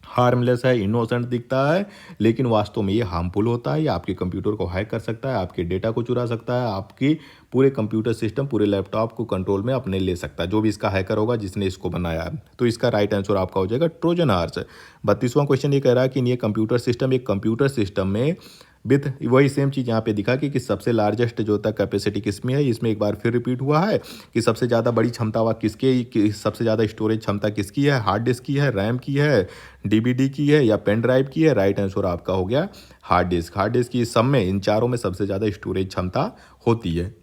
हार्मलेस है, इनोसेंट दिखता है, लेकिन वास्तव में ये हार्मफुल होता है। ये आपके कंप्यूटर को हैक कर सकता है, आपके डेटा को चुरा सकता है, आपकी पूरे कंप्यूटर सिस्टम, पूरे लैपटॉप को कंट्रोल में अपने ले सकता है, जो भी इसका हैकर होगा जिसने इसको बनाया है। तो इसका राइट आंसर आपका हो जाएगा ट्रोजन हार्स। 32वां क्वेश्चन ये कह रहा है कि ये कंप्यूटर सिस्टम, एक कंप्यूटर सिस्टम में विथ वही सेम चीज़ यहाँ पे दिखा कि सबसे लार्जेस्ट जो होता है कैपेसिटी किसमें है। इसमें एक बार फिर रिपीट हुआ है कि सबसे ज़्यादा बड़ी क्षमता वा किसके, सबसे ज़्यादा स्टोरेज क्षमता किसकी है, हार्ड डिस्क की है, रैम की है, डीवीडी की है, या पेन ड्राइव की है। राइट आंसर आपका हो गया हार्ड डिस्क। हार्ड डिस्क की सब में, इन चारों में सबसे ज़्यादा स्टोरेज क्षमता होती है।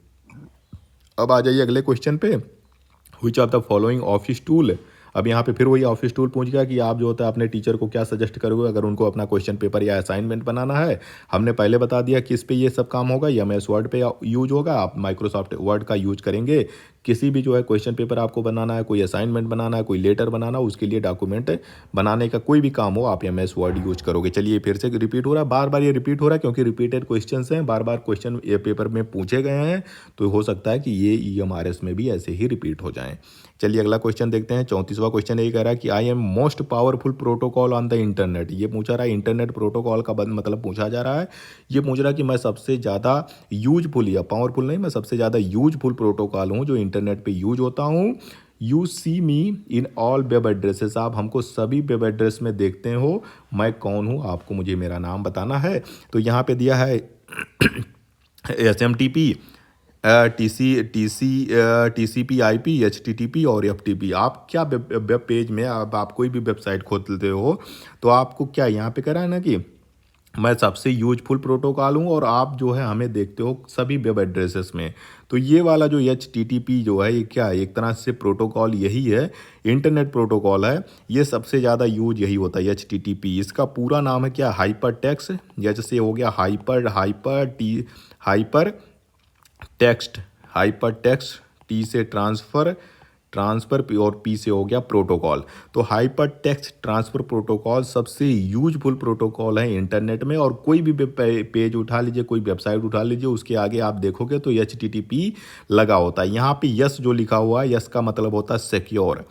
अब आ जाइए अगले क्वेश्चन पे, which of the following office tool. अब यहाँ पे फिर वही ऑफिस टूल पूछ गया कि आप जो होता है अपने टीचर को क्या सजेस्ट करोगे अगर उनको अपना क्वेश्चन पेपर या असाइनमेंट बनाना है। हमने पहले बता दिया किस पे ये सब काम होगा, एमएस वर्ड पे यूज होगा। आप माइक्रोसॉफ्ट वर्ड का यूज करेंगे। किसी भी जो है क्वेश्चन पेपर आपको बनाना है, कोई असाइनमेंट बनाना है, कोई लेटर बनाना, उसके लिए डॉक्यूमेंट बनाने का कोई भी काम हो आप एमएस वर्ड यूज करोगे। चलिए फिर से रिपीट हो रहा है, बार बार ये रिपीट हो रहा है क्योंकि रिपीटेड क्वेश्चन हैं, बार बार क्वेश्चन ये पेपर में पूछे गए हैं, तो हो सकता है कि ये ईएमआरएस में भी ऐसे ही रिपीट हो जाएं। चलिए अगला क्वेश्चन देखते हैं। 34वां क्वेश्चन ये कह रहा है कि I am most powerful protocol on the internet. ये पूछा रहा है, इंटरनेट प्रोटोकॉल का मतलब पूछा जा रहा है। ये पूछ रहा है कि मैं सबसे ज़्यादा यूजफुल, या पावरफुल नहीं, मैं सबसे ज़्यादा यूजफुल प्रोटोकॉल हूँ जो इंटरनेट पे यूज होता हूँ। You see me in all web addresses. आप हमको सभी वेब एड्रेस में देखते हो। मैं कौन हूँ, आपको मुझे मेरा नाम बताना है। तो यहाँ पे दिया है SMTP, TCP IP, HTTP और FTP। आप क्या वेब पेज में आप कोई भी वेबसाइट खोलते हो तो आपको क्या यहाँ पे करा है ना कि मैं सबसे यूजफुल प्रोटोकॉल हूँ, और आप जो है हमें देखते हो सभी वेब एड्रेसेस में। तो ये वाला जो HTTP जो है ये क्या है, एक तरह से प्रोटोकॉल यही है, इंटरनेट प्रोटोकॉल है। ये सबसे ज़्यादा यूज यही होता है HTTP। इसका पूरा नाम है क्या, हाइपर टेक्स्ट, जैसे हो गया hyper text, hyper text, T से ट्रांसफ़र पी, और पी से हो गया प्रोटोकॉल। तो हाइपर टेक्स्ट ट्रांसफ़र प्रोटोकॉल सबसे यूजफुल प्रोटोकॉल है इंटरनेट में। और कोई भी पेज उठा लीजिए, कोई वेबसाइट उठा लीजिए, उसके आगे आप देखोगे तो HTTP लगा होता है। यहाँ पे यस जो लिखा हुआ है, यस का मतलब होता है सिक्योर।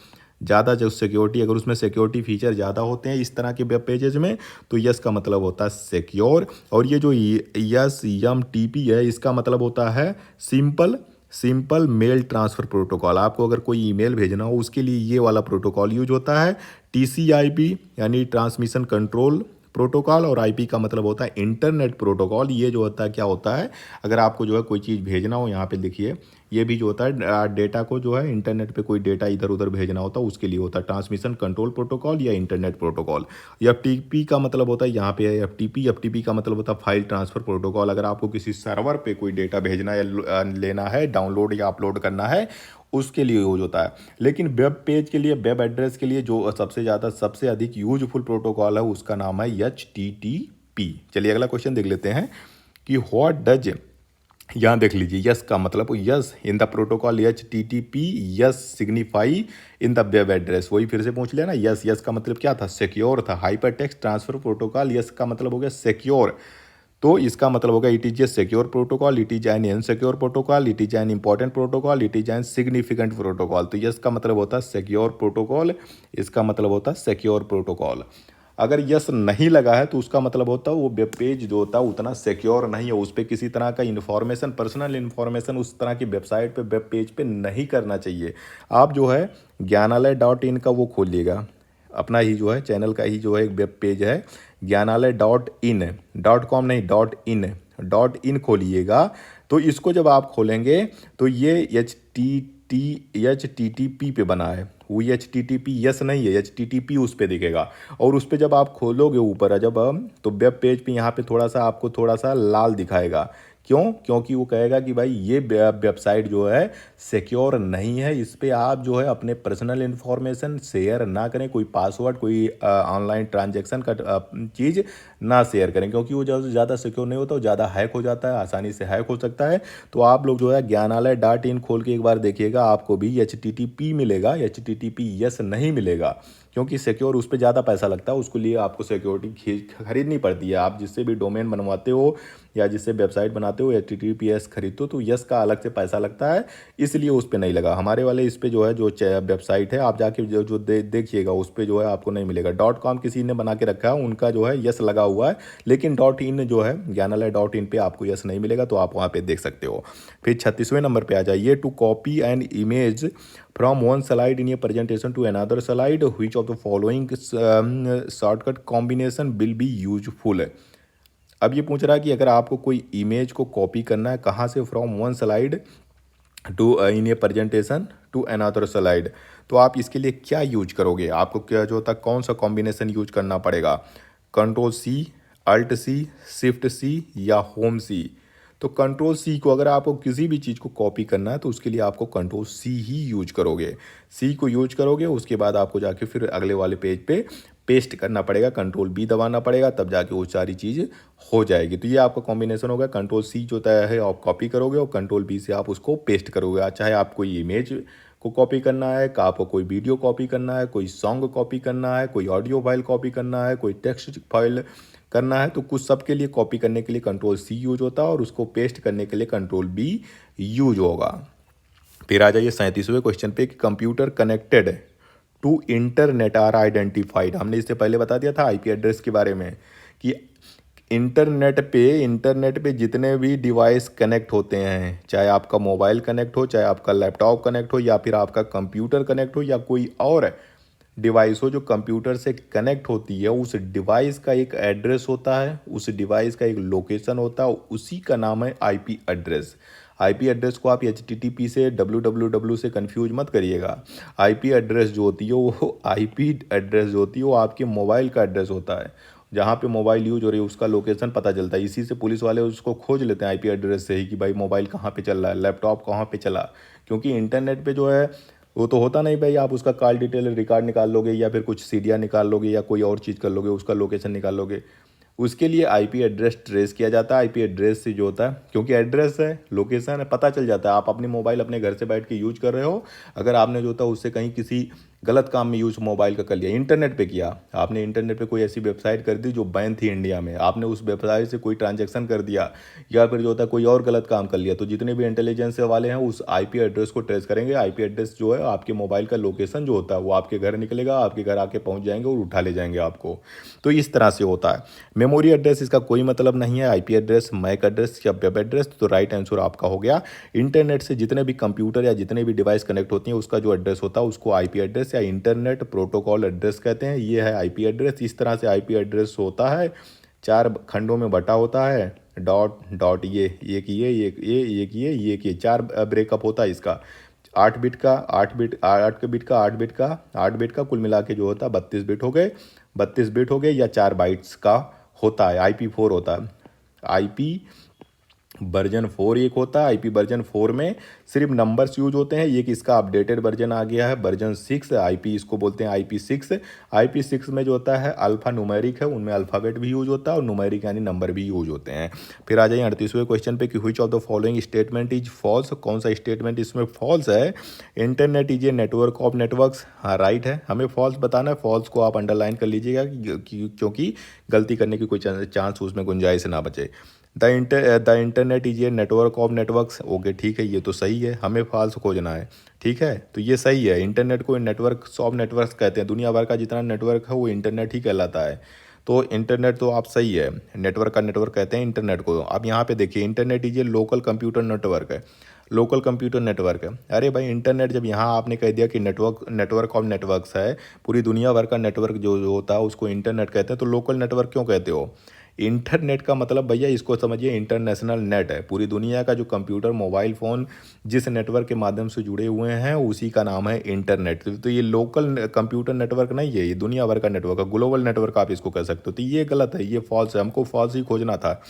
ज़्यादा जो सिक्योरिटी, अगर उसमें सिक्योरिटी फीचर ज़्यादा होते हैं इस तरह के वेब पेजेस में, तो यस का मतलब होता है सिक्योर। और ये जो यस यम टी पी है, इसका मतलब होता है सिंपल मेल ट्रांसफ़र प्रोटोकॉल। आपको अगर कोई ईमेल भेजना हो उसके लिए ये वाला प्रोटोकॉल यूज होता है। TCP यानी ट्रांसमिशन कंट्रोल प्रोटोकॉल, और IP का मतलब होता है इंटरनेट प्रोटोकॉल। ये जो होता है क्या होता है, अगर आपको जो है कोई चीज़ भेजना हो, यहाँ पे देखिए ये भी जो होता है डेटा को जो है इंटरनेट पे कोई डेटा इधर उधर भेजना होता है, उसके लिए होता है ट्रांसमिशन कंट्रोल प्रोटोकॉल या इंटरनेट प्रोटोकॉल। FTP का मतलब होता है, यहाँ पे है FTP का मतलब होता है फाइल ट्रांसफ़र प्रोटोकॉल। अगर आपको किसी सर्वर पे कोई डेटा भेजना या लेना है, डाउनलोड या अपलोड करना है, उसके लिए यूज होता है। लेकिन वेब पेज के लिए, वेब एड्रेस के लिए जो सबसे अधिक यूजफुल प्रोटोकॉल है उसका नाम है HTTP। चलिए अगला क्वेश्चन देख लेते हैं कि व्हाट डज, यहाँ देख लीजिए यस का मतलब, yes in the protocol HTTP yes signify in the web address. वही फिर से पूछ लिया ना, यस का मतलब क्या था, सिक्योर था। Hyper text transfer protocol, yes का मतलब हो गया सिक्योर, तो इसका मतलब होगा it is a secure protocol, it is an insecure protocol, it is an important protocol, it is an significant protocol. तो यस का मतलब होता है सिक्योर प्रोटोकॉल, इसका मतलब होता है सिक्योर प्रोटोकॉल। अगर यस नहीं लगा है तो उसका मतलब होता है वो वेब पेज जो होता है उतना सिक्योर नहीं है, उस पर किसी तरह का इन्फॉर्मेशन, पर्सनल इन्फॉर्मेशन उस तरह की वेबसाइट पे, वेब पेज पे नहीं करना चाहिए। आप जो है ज्ञानालय.in का वो खोलिएगा, अपना ही जो है चैनल का ही जो है एक वेब पेज है, ज्ञानालय.in, .com नहीं, .in खोलिएगा। तो इसको जब आप खोलेंगे तो ये HTTP पे बना है, वो HTTP यस नहीं है, HTTP उस पर दिखेगा। और उस पर जब आप खोलोगे ऊपर जब, तो वेब पेज पे यहाँ पे थोड़ा सा आपको थोड़ा सा लाल दिखाएगा। क्यों? क्योंकि वो कहेगा कि भाई ये वेबसाइट जो है सिक्योर नहीं है, इस पर आप जो है अपने पर्सनल इन्फॉर्मेशन शेयर ना करें, कोई पासवर्ड, कोई ऑनलाइन ट्रांजैक्शन का चीज़ ना शेयर करें, क्योंकि वो ज़्यादा सिक्योर नहीं होता, वो ज़्यादा हैक हो जाता है, आसानी से हैक हो सकता है। तो आप लोग जो है ज्ञानालय.in खोल के एक बार देखिएगा, आपको भी HTTP मिलेगा, HTTP यस नहीं मिलेगा, क्योंकि सिक्योर उस पर ज़्यादा पैसा लगता है, उसके लिए आपको सिक्योरिटी खरीदनी पड़ती है। आप जिससे भी डोमेन बनवाते हो या जिससे वेबसाइट बनाते हो, HTTPS खरीदते हो, तो यस का अलग से पैसा लगता है, इसलिए उस पर नहीं लगा। हमारे वाले इस पर जो है जो वेबसाइट है, आप जाके जो देखिएगा उस पर जो है आपको नहीं मिलेगा। .com किसी ने बना के रखा है, उनका जो है यस लगा हुआ है, लेकिन .in जो है ज्ञानालय.in पे आपको यस नहीं मिलेगा, तो आप वहाँ पे देख सकते हो। फिर 36वें नंबर पे आ जाइए, to copy an image from one slide in a presentation to another slide, which of the following shortcut combination will be useful. अब ये पूछ रहा है कि अगर आपको कोई इमेज को कॉपी करना है, कहाँ से, from one slide to in a presentation to another slide, तो आप इसके लिए क्या यूज करोगे, आपको क्या जो होता है कौन सा कॉम्बिनेशन यूज करना पड़ेगा, Ctrl+C, Alt+C, Shift+C या Home+C। तो Ctrl+C को, अगर आपको किसी भी चीज़ को कॉपी करना है तो उसके लिए आपको Ctrl+C ही यूज करोगे, सी को यूज करोगे, उसके बाद आपको जाके फिर अगले वाले पेज पे पेस्ट करना पड़ेगा, Ctrl+B दबाना पड़ेगा, तब जाके वो सारी चीज़ हो जाएगी। तो ये आपका कॉम्बिनेशन होगा, Ctrl+C जो होता है आप कॉपी करोगे और Ctrl+B से आप उसको पेस्ट करोगे। चाहे आप कोई इमेज को कॉपी करना है, का आपको कोई वीडियो कॉपी करना है, कोई सॉन्ग कॉपी करना है, कोई ऑडियो फाइल कॉपी करना है, कोई टेक्स्ट फाइल करना है, तो कुछ सब के लिए कॉपी करने के लिए Ctrl+C यूज होता है और उसको पेस्ट करने के लिए Ctrl+B यूज होगा। फिर आ जाइए 37वें क्वेश्चन पे कि computer connected to internet are identified. हमने इससे पहले बता दिया था IP एड्रेस के बारे में कि इंटरनेट पे जितने भी डिवाइस कनेक्ट होते हैं, चाहे आपका मोबाइल कनेक्ट हो, चाहे आपका लैपटॉप कनेक्ट हो, या फिर आपका कंप्यूटर कनेक्ट हो, या कोई और डिवाइस हो जो कंप्यूटर से कनेक्ट होती है, उस डिवाइस का एक एड्रेस होता है, उस डिवाइस का एक लोकेशन होता है, उसी का नाम है IP एड्रेस। IP एड्रेस को आप HTTP से, www से कंफ्यूज मत करिएगा। IP एड्रेस जो होती है वो IP एड्रेस जो होती है वो आपके मोबाइल का एड्रेस होता है, जहाँ पे मोबाइल यूज हो रही है उसका लोकेशन पता चलता है। इसी से पुलिस वाले उसको खोज लेते हैं IP एड्रेस से ही, कि भाई मोबाइल कहाँ पे चल रहा है, लैपटॉप कहाँ पे चला। क्योंकि इंटरनेट पे जो है वो तो होता नहीं भाई, आप उसका कॉल डिटेल रिकॉर्ड निकाल लोगे या फिर कुछ सीडियाँ निकाल लोगे या कोई और चीज़ कर लोगे, उसका लोकेशन निकाल लोगे। उसके लिए IP एड्रेस ट्रेस किया जाता है। IP एड्रेस से जो होता है, क्योंकि एड्रेस है, लोकेशन है, पता चल जाता है। आप अपनी मोबाइल अपने घर से बैठ के यूज कर रहे हो, अगर आपने जो होता है उससे कहीं किसी गलत काम में यूज़ मोबाइल का कर लिया, इंटरनेट पे किया, आपने इंटरनेट पे कोई ऐसी वेबसाइट कर दी जो बैन थी इंडिया में, आपने उस वेबसाइट से कोई ट्रांजैक्शन कर दिया या फिर जो होता है कोई और गलत काम कर लिया, तो जितने भी इंटेलिजेंस वाले हैं उस आईपी एड्रेस को ट्रेस करेंगे। आईपी एड्रेस जो है आपके मोबाइल का लोकेशन जो होता है वो आपके घर निकलेगा, आपके घर आके पहुंच जाएंगे और उठा ले जाएंगे आपको। तो इस तरह से होता है। मेमोरी एड्रेस इसका कोई मतलब नहीं है, आईपी एड्रेस, मैक एड्रेस या वेब एड्रेस। तो राइट आंसर आपका हो गया इंटरनेट से जितने भी कंप्यूटर या जितने भी डिवाइस कनेक्ट होती हैं उसका जो एड्रेस होता है उसको आईपी एड्रेस या इंटरनेट प्रोटोकॉल एड्रेस कहते हैं। ये है आईपी एड्रेस। इस तरह से आईपी एड्रेस होता है, 4 खंडों में बटा होता है, डॉट डॉट ये एक ये 4 ब्रेकअप होता है इसका। 8 बिट का 8 बिट 8 बिट का 8 बिट का 8 बिट का कुल मिला के जो होता है 32 बिट हो गए, 32 बिट हो गए या 4 बाइट्स का होता है। IP4 होता है, IP वर्जन 4 एक होता है। IP वर्जन 4 में सिर्फ नंबर्स यूज होते हैं। एक इसका अपडेटेड वर्जन आ गया है वर्जन 6, IP इसको बोलते हैं IP6। IP6 में जो होता है अल्फा न्यूमेरिक है, उनमें अल्फ़ाबेट भी यूज होता है और न्यूमेरिक यानी नंबर भी यूज होते हैं। फिर आ जाइए 38वें क्वेश्चन पे कि which of the following statement is false. कौन सा स्टेटमेंट इसमें फॉल्स है। Internet is a network of networks, हाँ राइट है, हमें फॉल्स बताना है। फॉल्स को आप अंडरलाइन कर लीजिएगा क्योंकि गलती करने की कोई चांस उसमें गुंजाइश ना बचे। The internet is a network of networks, okay ठीक है, ये तो सही है, हमें फॉल्स खोजना है। ठीक है, तो ये सही है। इंटरनेट को नेटवर्क ऑफ नेटवर्क्स कहते हैं, दुनिया भर का जितना नेटवर्क है वो इंटरनेट ही कहलाता है। तो इंटरनेट तो आप सही है, नेटवर्क का नेटवर्क कहते हैं इंटरनेट को। अब यहाँ पे देखिए internet is A local computer network है, लोकल कंप्यूटर नेटवर्क है। अरे भाई इंटरनेट जब यहाँ आपने कह दिया कि नेटवर्क ऑफ नेटवर्क्स है, पूरी दुनिया भर का नेटवर्क जो होता है उसको इंटरनेट कहते हैं, तो लोकल नेटवर्क क्यों कहते हो। इंटरनेट का मतलब भैया इसको समझिए इंटरनेशनल नेट है, पूरी दुनिया का जो कंप्यूटर मोबाइल फ़ोन जिस नेटवर्क के माध्यम से जुड़े हुए हैं उसी का नाम है इंटरनेट। तो ये लोकल कंप्यूटर नेटवर्क नहीं है, ये दुनिया भर का नेटवर्क है, ग्लोबल नेटवर्क आप इसको कह सकते हो। तो ये गलत है, ये फॉल्स है, हमको फॉल्स ही खोजना था।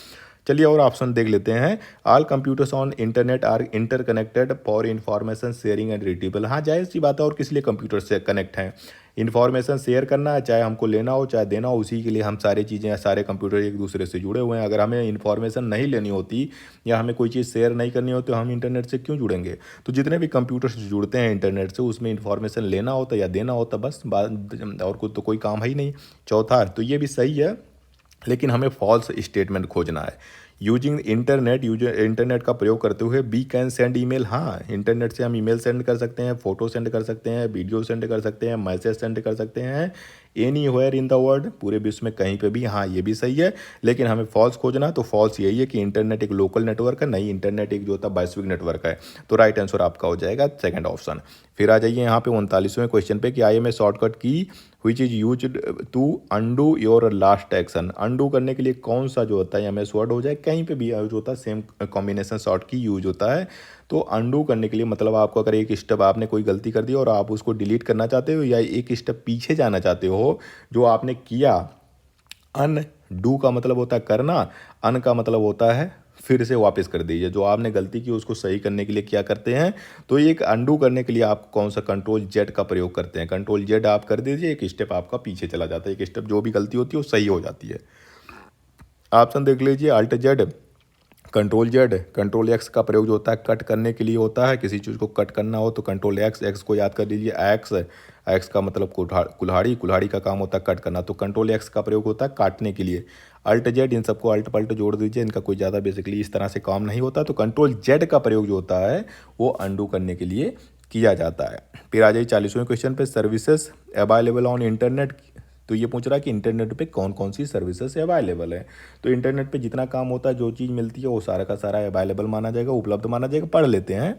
चलिए और ऑप्शन देख लेते हैं। All computers on internet are interconnected for information sharing and retrieval, हाँ जायज़ सी बात है, और किस लिए कंप्यूटर से कनेक्ट हैं। इन्फॉर्मेशन शेयर करना है, चाहे हमको लेना हो चाहे देना हो, उसी के लिए हम सारी चीज़ें, सारे कंप्यूटर एक दूसरे से जुड़े हुए हैं। अगर हमें इन्फॉर्मेशन नहीं लेनी होती या हमें कोई चीज़ शेयर नहीं करनी होती तो हम इंटरनेट से क्यों जुड़ेंगे। तो जितने भी कंप्यूटर से जुड़ते हैं इंटरनेट से उसमें इन्फॉर्मेशन लेना होता या देना होता, बस बात, और कुछ तो कोई काम है ही नहीं। चौथा, तो ये भी सही है लेकिन हमें फॉल्स स्टेटमेंट खोजना है। यूजिंग इंटरनेट का प्रयोग करते हुए बी कैन सेंड ईमेल, हाँ इंटरनेट से हम ईमेल सेंड कर सकते हैं, फोटो सेंड कर सकते हैं, वीडियो सेंड कर सकते हैं, मैसेज सेंड कर सकते हैं anywhere in the world, पूरे विश्व में कहीं पे भी, हाँ ये भी सही है। लेकिन हमें फॉल्स खोजना, तो फॉल्स यही है कि इंटरनेट एक लोकल नेटवर्क है, नहीं इंटरनेट एक जो होता है वैश्विक नेटवर्क है। तो राइट आंसर आपका हो जाएगा सेकंड ऑप्शन। फिर आ जाइए यहाँ पे 39वें क्वेश्चन पे कि I am a shortcut key which is use to undo your last action. Undo करने के लिए कौन सा जो होता है, एम एस वर्ड हो जाए कहीं पे भी यूज होता है, सेम कॉम्बिनेशन शॉर्ट की यूज होता है। तो अंडू करने के लिए मतलब आपको अगर एक स्टेप आपने कोई गलती कर दी और आप उसको डिलीट करना चाहते हो या एक स्टेप पीछे जाना चाहते हो जो आपने किया, अन डू का मतलब होता है करना, अन का मतलब होता है फिर से वापस कर दीजिए। जो आपने गलती की उसको सही करने के लिए क्या करते हैं, तो एक अंडू करने के लिए आप कौन सा कंट्रोल जेड का प्रयोग करते हैं। कंट्रोल जेड आप कर दीजिए, एक स्टेप आपका पीछे चला जाता है, एक स्टेप जो भी गलती होती है वो सही हो जाती है। ऑप्शन देख लीजिए, alt Z, control Z, control X का प्रयोग जो होता है कट करने के लिए होता है, किसी चीज़ को कट करना हो तो कंट्रोल एक्स, एक्स को याद कर लीजिए, एक्स, एक्स का मतलब कुल्हाड़ी, कुल्हाड़ी का काम होता है कट करना, तो कंट्रोल एक्स का प्रयोग होता है काटने के लिए। अल्ट जेड, इन सबको अल्ट पल्ट जोड़ दीजिए, इनका कोई ज़्यादा बेसिकली इस तरह से काम नहीं होता। तो कंट्रोल जेड का प्रयोग जो होता है वो अंडू करने के लिए किया जाता है। फिर आ जाइए 40वें क्वेश्चन पे, सर्विसेज अवेलेबल ऑन इंटरनेट। तो ये पूछ रहा है कि इंटरनेट पे कौन कौन सी सर्विसेज अवेलेबल है। तो इंटरनेट पे जितना काम होता है, जो चीज़ मिलती है वो सारा का सारा अवेलेबल माना जाएगा, उपलब्ध माना जाएगा। पढ़ लेते हैं।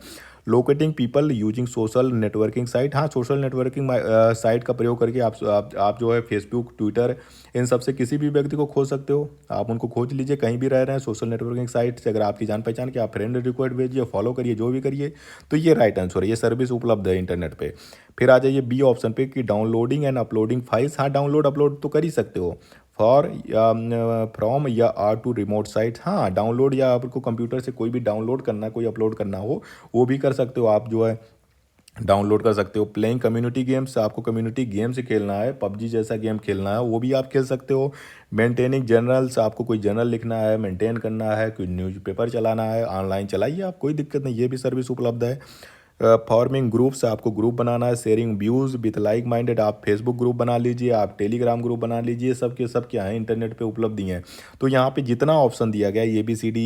Locating people using social networking site, हाँ सोशल नेटवर्किंग साइट का प्रयोग करके आप जो है फेसबुक, ट्विटर, इन सब से किसी भी व्यक्ति को खोज सकते हो। आप उनको खोज लीजिए कहीं भी रह रहे हैं सोशल नेटवर्किंग साइट से, अगर आपकी जान पहचान के आप फ्रेंड रिक्वेस्ट भेजिए, फॉलो करिए, जो भी करिए। तो ये राइट आंसर है, ये सर्विस उपलब्ध है इंटरनेट पे। फिर आ जाइए बी ऑप्शन पे कि डाउनलोडिंग एंड अपलोडिंग फाइल्स, हाँ डाउनलोड अपलोड तो कर ही सकते हो। फॉर फ्रॉम या आर टू रिमोट साइट, हाँ डाउनलोड या आपको कंप्यूटर से कोई भी डाउनलोड करना, कोई अपलोड करना हो वो भी कर सकते हो, आप जो है डाउनलोड कर सकते हो। प्लेइंग कम्युनिटी गेम्स, आपको कम्युनिटी गेम्स खेलना है, पबजी जैसा गेम खेलना है वो भी आप खेल सकते हो। मेंटेनिंग जर्नल्स, आपको कोई जर्नल लिखना है, मेंटेन करना है, कोई न्यूज़पेपर चलाना है, ऑनलाइन चलाइए आप, कोई दिक्कत नहीं, ये भी सर्विस उपलब्ध है। फॉर्मिंग ग्रुप्स, आपको ग्रुप बनाना है। Sharing views with like minded, आप फेसबुक ग्रुप बना लीजिए, आप टेलीग्राम ग्रुप बना लीजिए, सब के सब क्या है इंटरनेट पे उपलब्ध ही हैं। तो यहाँ पे जितना ऑप्शन दिया गया है ABCD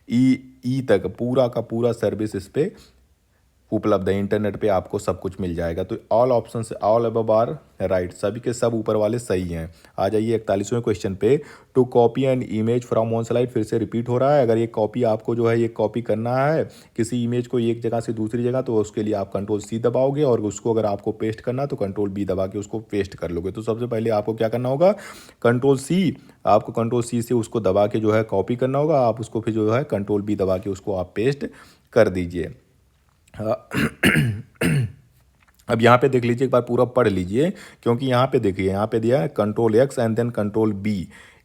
ई ई तक पूरा का पूरा सर्विस इस पे उपलब्ध है। इंटरनेट पे आपको सब कुछ मिल जाएगा। तो ऑल ऑप्शन से ऑल अबव आर राइट, सभी के सब ऊपर वाले सही हैं। आ जाइए 41वें क्वेश्चन पे। To copy an image from one slide, फिर से रिपीट हो रहा है। अगर ये कॉपी आपको जो है ये कॉपी करना है किसी इमेज को एक जगह से दूसरी जगह, तो उसके लिए आप कंट्रोल C दबाओगे, और उसको अगर आपको पेस्ट करना तो कंट्रोल B दबा के उसको पेस्ट कर लोगे। तो सबसे पहले आपको क्या करना होगा, कंट्रोल C, आपको कंट्रोल C से उसको दबा के जो है कॉपी करना होगा। आप उसको फिर जो है कंट्रोल B दबा के उसको आप पेस्ट कर दीजिए। अब यहाँ पे देख लीजिए, एक बार पूरा पढ़ लीजिए, क्योंकि यहाँ पे देखिए यहाँ पे दिया है control X and then control B।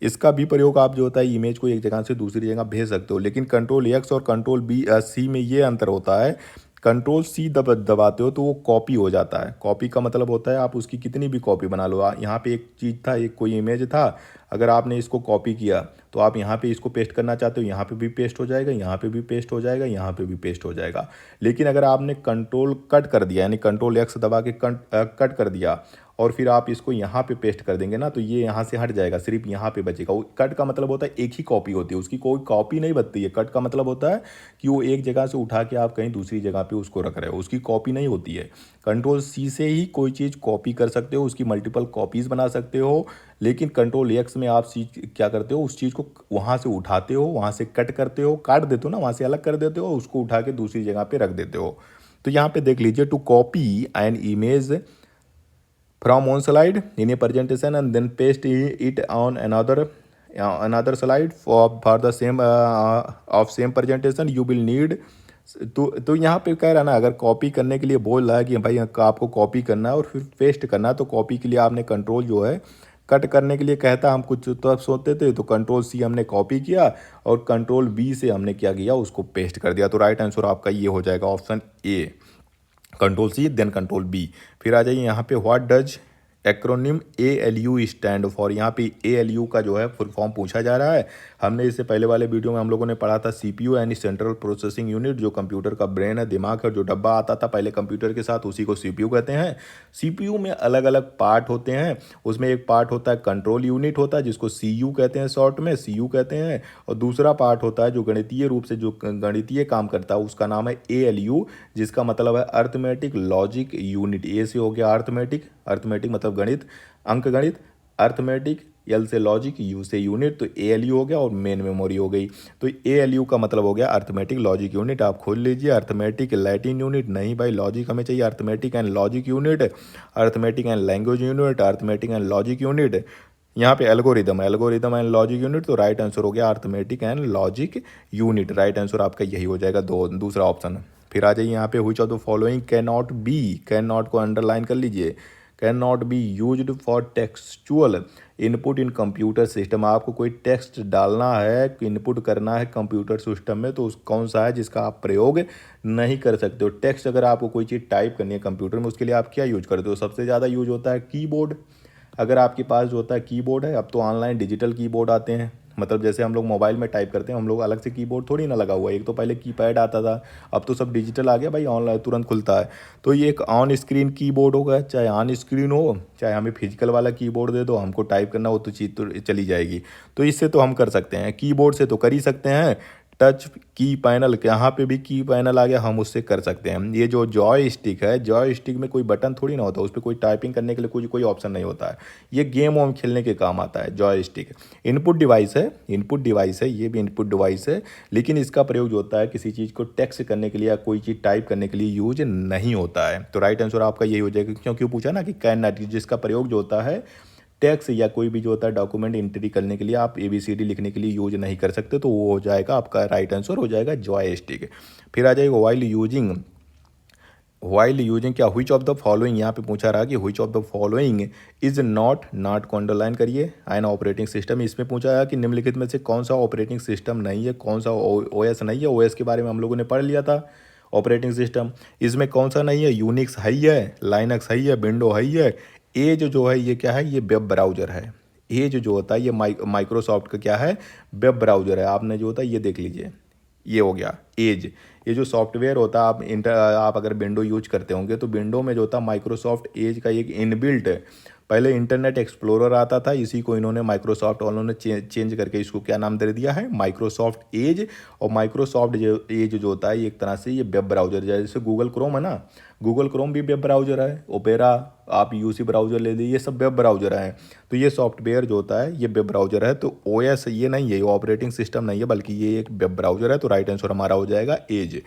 इसका भी प्रयोग आप जो होता है इमेज को एक जगह से दूसरी जगह भेज सकते हो, लेकिन कंट्रोल X और कंट्रोल C में ये अंतर होता है। कंट्रोल C दबाते हो तो वो कॉपी हो जाता है। कॉपी का मतलब होता है आप उसकी कितनी भी कॉपी बना लो। यहाँ पे एक चीज़ था, एक कोई इमेज था, अगर आपने इसको कॉपी किया तो आप यहाँ पे इसको पेस्ट करना चाहते हो, यहाँ पे भी पेस्ट हो जाएगा, यहाँ पे भी पेस्ट हो जाएगा, यहाँ पे भी पेस्ट हो जाएगा। लेकिन अगर आपने कंट्रोल कट कर दिया, यानी कंट्रोल X दबा के कट कर दिया, और फिर आप इसको यहाँ पे पेस्ट कर देंगे ना, तो ये यहाँ से हट जाएगा, सिर्फ यहाँ पे बचेगा। वो कट का मतलब होता है एक ही कॉपी होती है, उसकी कोई कॉपी नहीं बनती है। कट का मतलब होता है कि वो एक जगह से उठा के आप कहीं दूसरी जगह पे उसको रख रहे हो, उसकी कॉपी नहीं होती है। कंट्रोल C से ही कोई चीज़ कॉपी कर सकते हो, उसकी मल्टीपल कॉपीज़ बना सकते हो। लेकिन कंट्रोल X में आप चीज क्या करते हो, उस चीज़ को वहाँ से उठाते हो, वहाँ से कट करते हो, काट देते हो ना, वहाँ से अलग कर देते हो, उसको उठा के दूसरी जगह पे रख देते हो। तो यहाँ पे देख लीजिए, to copy an image from one slide in a presentation and then paste it on another slide for the same of same presentation you will need। तो यहाँ पे कह रहा है ना, अगर कॉपी करने के लिए बोल रहा है कि भाई आपको कॉपी करना है और फिर पेस्ट करना है, तो कॉपी के लिए आपने कंट्रोल जो है, कट करने के लिए कहता हम कुछ तो सोचते थे, तो कंट्रोल C हमने कॉपी किया और कंट्रोल B से हमने क्या किया, उसको पेस्ट कर दिया। तो राइट आंसर आपका ये हो जाएगा option A, control C then control B। फिर आ जाइए यहाँ पे, what does acronym ALU stand for. यहाँ पे ALU का जो है फुल फॉर्म पूछा जा रहा है। हमने इससे पहले वाले वीडियो में हम लोगों ने पढ़ा था CPU यानी सेंट्रल प्रोसेसिंग यूनिट, जो कंप्यूटर का ब्रेन है, दिमाग है, जो डब्बा आता था पहले कंप्यूटर के साथ, उसी को CPU कहते हैं। CPU में अलग अलग पार्ट होते हैं। उसमें एक पार्ट होता है कंट्रोल यूनिट होता है, जिसको CU कहते हैं, शॉर्ट में CU कहते हैं। और दूसरा पार्ट होता है जो गणितीय रूप से जो गणितीय काम करता है, उसका नाम है ALU, जिसका मतलब है अर्थमेटिक लॉजिक यूनिट। ए से हो गया अर्थमेटिक, अर्थमेटिक मतलब गणित, अंक गणित, अर्थमेटिक, L से लॉजिक, U से यूनिट, तो ALU हो गया, और मेन मेमोरी हो गई। तो ALU का मतलब हो गया अर्थमेटिक लॉजिक यूनिट। आप खोल लीजिए, अर्थमेटिक लैटिन यूनिट नहीं भाई, लॉजिक हमें चाहिए, arithmetic and logic unit, arithmetic and language unit, arithmetic and logic unit. यहाँ पे एल्गोरिदम एंड लॉजिक यूनिट, तो राइट आंसर हो गया arithmetic and logic unit. Right answer आपका यही हो जाएगा, दूसरा ऑप्शन। फिर आ जाइए यहाँ पे, which of the following can not be, can not को अंडरलाइन कर लीजिए, can not be used for textual input in computer system. आपको कोई टेक्स्ट डालना है, इनपुट करना है कंप्यूटर सिस्टम में, तो उस कौन सा है जिसका आप प्रयोग नहीं कर सकते हो। टेक्स्ट अगर आपको कोई चीज़ टाइप करनी है कंप्यूटर में, उसके लिए आप क्या यूज करते हो, सबसे ज़्यादा यूज होता है कीबोर्ड। अगर आपके पास जो होता है कीबोर्ड है, अब तो ऑनलाइन डिजिटल कीबोर्ड आते हैं, मतलब जैसे हम लोग मोबाइल में टाइप करते हैं, हम लोग अलग से कीबोर्ड थोड़ी ना लगा हुआ है। एक तो पहले कीपैड आता था, अब तो सब डिजिटल आ गया भाई, ऑनलाइन तुरंत खुलता है। तो ये एक ऑन स्क्रीन कीबोर्ड होगा, चाहे ऑन स्क्रीन हो, चाहे हमें फिजिकल वाला कीबोर्ड दे दो, हमको टाइप करना हो तो चीज़ तो चली जाएगी। तो इससे तो हम कर सकते हैं, कीबोर्ड से तो कर ही सकते हैं। टच की पैनल, यहाँ पे भी की पैनल आ गया, हम उससे कर सकते हैं। ये जो जॉय स्टिक है, जॉय स्टिक में कोई बटन थोड़ी ना होता, उस पर कोई टाइपिंग करने के लिए कोई ऑप्शन नहीं होता है। ये गेम वोम खेलने के काम आता है जॉय स्टिक। इनपुट डिवाइस है, इनपुट डिवाइस है, ये भी इनपुट डिवाइस है, लेकिन इसका प्रयोग जो होता है किसी चीज़ को टेक्स्ट करने के लिए या कोई चीज़ टाइप करने के लिए यूज नहीं होता है। तो राइट आंसर आपका यही हो जाएगा, क्योंकि पूछा ना कि कैन नॉट, जिसका प्रयोग जो होता है टेक्स्ट या कोई भी जो होता है डॉक्यूमेंट एंट्री करने के लिए, आप ABCD लिखने के लिए यूज नहीं कर सकते, तो वो हो जाएगा आपका राइट आंसर हो जाएगा जॉय स्टिक। फिर आ जाएगा वाइल यूजिंग क्या, व्हिच ऑफ द फॉलोइंग, यहाँ पे पूछा रहा कि which of the following is not को अंडरलाइन करिए, एन ऑपरेटिंग सिस्टम। इसमें पूछा है कि निम्नलिखित में से कौन सा ऑपरेटिंग सिस्टम नहीं है, कौन सा OS नहीं है। OS के बारे में हम लोगों ने पढ़ लिया था, ऑपरेटिंग सिस्टम। इसमें कौन सा नहीं है, यूनिक्स है ही है, लाइनक्स है ही है, विंडो है ही है। एज जो है ये क्या है, ये वेब ब्राउज़र है। एज जो होता है ये माइक्रोसॉफ्ट का क्या है, वेब ब्राउज़र है। आपने जो होता है ये देख लीजिए, ये हो गया एज। ये जो सॉफ्टवेयर होता है, आप अगर विंडो यूज करते होंगे तो विंडो में जो होता है माइक्रोसॉफ्ट एज का एक इनबिल्ट, पहले इंटरनेट एक्सप्लोरर आता था, इसी को इन्होंने माइक्रोसॉफ्ट वालों ने चेंज करके इसको क्या नाम दे दिया है, माइक्रोसॉफ्ट एज। और माइक्रोसॉफ्ट एज जो होता है एक तरह से ये वेब ब्राउजर, जैसे गूगल क्रोम है ना, गूगल क्रोम भी वेब ब्राउजर है, ओपेरा, आप यूसी ब्राउजर ले लीजिए, ये सब वेब ब्राउजर हैं। तो ये सॉफ्टवेयर जो होता है ये वेब ब्राउजर है। तो ओएस ये नहीं है, ये ऑपरेटिंग सिस्टम नहीं है, बल्कि ये एक वेब ब्राउजर है। तो राइट आंसर हमारा हो जाएगा एज।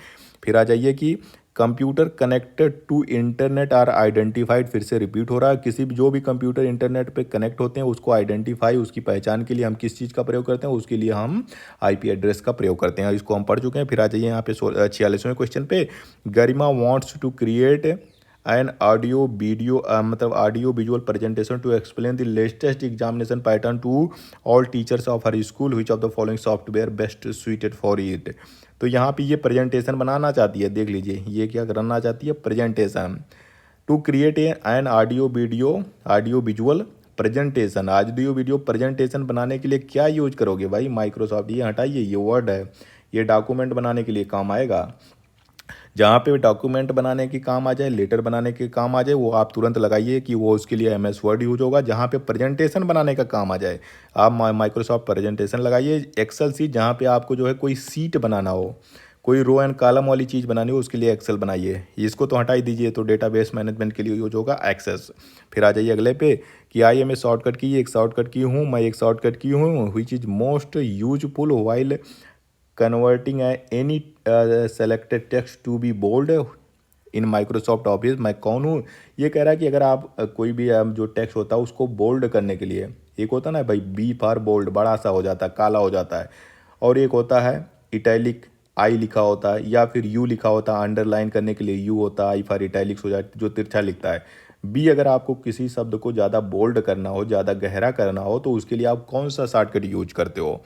फिर आ जाइए कि computer connected to internet are identified, फिर से रिपीट हो रहा है, किसी भी जो भी कंप्यूटर इंटरनेट पे कनेक्ट होते हैं उसको आइडेंटिफाई, उसकी पहचान के लिए हम किस चीज़ का प्रयोग करते हैं, उसके लिए हम आईपी एड्रेस का प्रयोग करते हैं। इसको हम पढ़ चुके हैं। फिर आ जाइए यहाँ पे 46वें क्वेश्चन पे, Garima wants to create an audio video मतलब audio visual presentation to explain the latest examination pattern to all teachers of her school, which of the following software best suited for it. तो यहाँ पे ये प्रेजेंटेशन बनाना चाहती है, देख लीजिए ये क्या करना चाहती है, presentation to create an audio visual presentation. Audio video presentation बनाने के लिए क्या यूज करोगे भाई, माइक्रोसॉफ्ट, ये हटाइए, ये वर्ड है, ये डॉक्यूमेंट बनाने के लिए काम आएगा। जहाँ पे डॉक्यूमेंट बनाने के काम आ जाए, लेटर बनाने के काम आ जाए, वो आप तुरंत लगाइए कि वो उसके लिए एमएस वर्ड यूज होगा। जहाँ पे प्रेजेंटेशन बनाने का काम आ जाए आप माइक्रोसॉफ्ट प्रेजेंटेशन लगाइए। एक्सेल सीट, जहाँ पे आपको जो है कोई सीट बनाना हो, कोई रो एंड कॉलम वाली चीज़ बनानी हो, उसके लिए एक्सेल बनाइए। इसको तो हटा ही दीजिए, तो डेटाबेस मैनेजमेंट के लिए यूज होगा एक्सेस। फिर आ जाइए अगले पे कि आई एम ए शॉर्टकट की, एक शॉर्टकट की हूँ, मैं एक शॉर्टकट की हूँ, which is most useful while converting any selected text to be bold in Microsoft Office. मैं कौन हूँ, ये कह रहा है कि अगर आप कोई भी जो टेक्स्ट होता है उसको बोल्ड करने के लिए, एक होता है ना भाई बी फॉर बोल्ड, बड़ा सा हो जाता है, काला हो जाता है, और एक होता है इटैलिक, आई लिखा होता है, या फिर यू लिखा होता है, अंडरलाइन करने के लिए यू होता है, आई फॉर इटैलिक्स हो जाता है जो तिरछा लिखता है। बी, अगर आपको किसी शब्द को ज़्यादा बोल्ड करना हो, ज़्यादा गहरा करना हो, तो उसके लिए आप कौन सा शॉर्टकट यूज करते हो,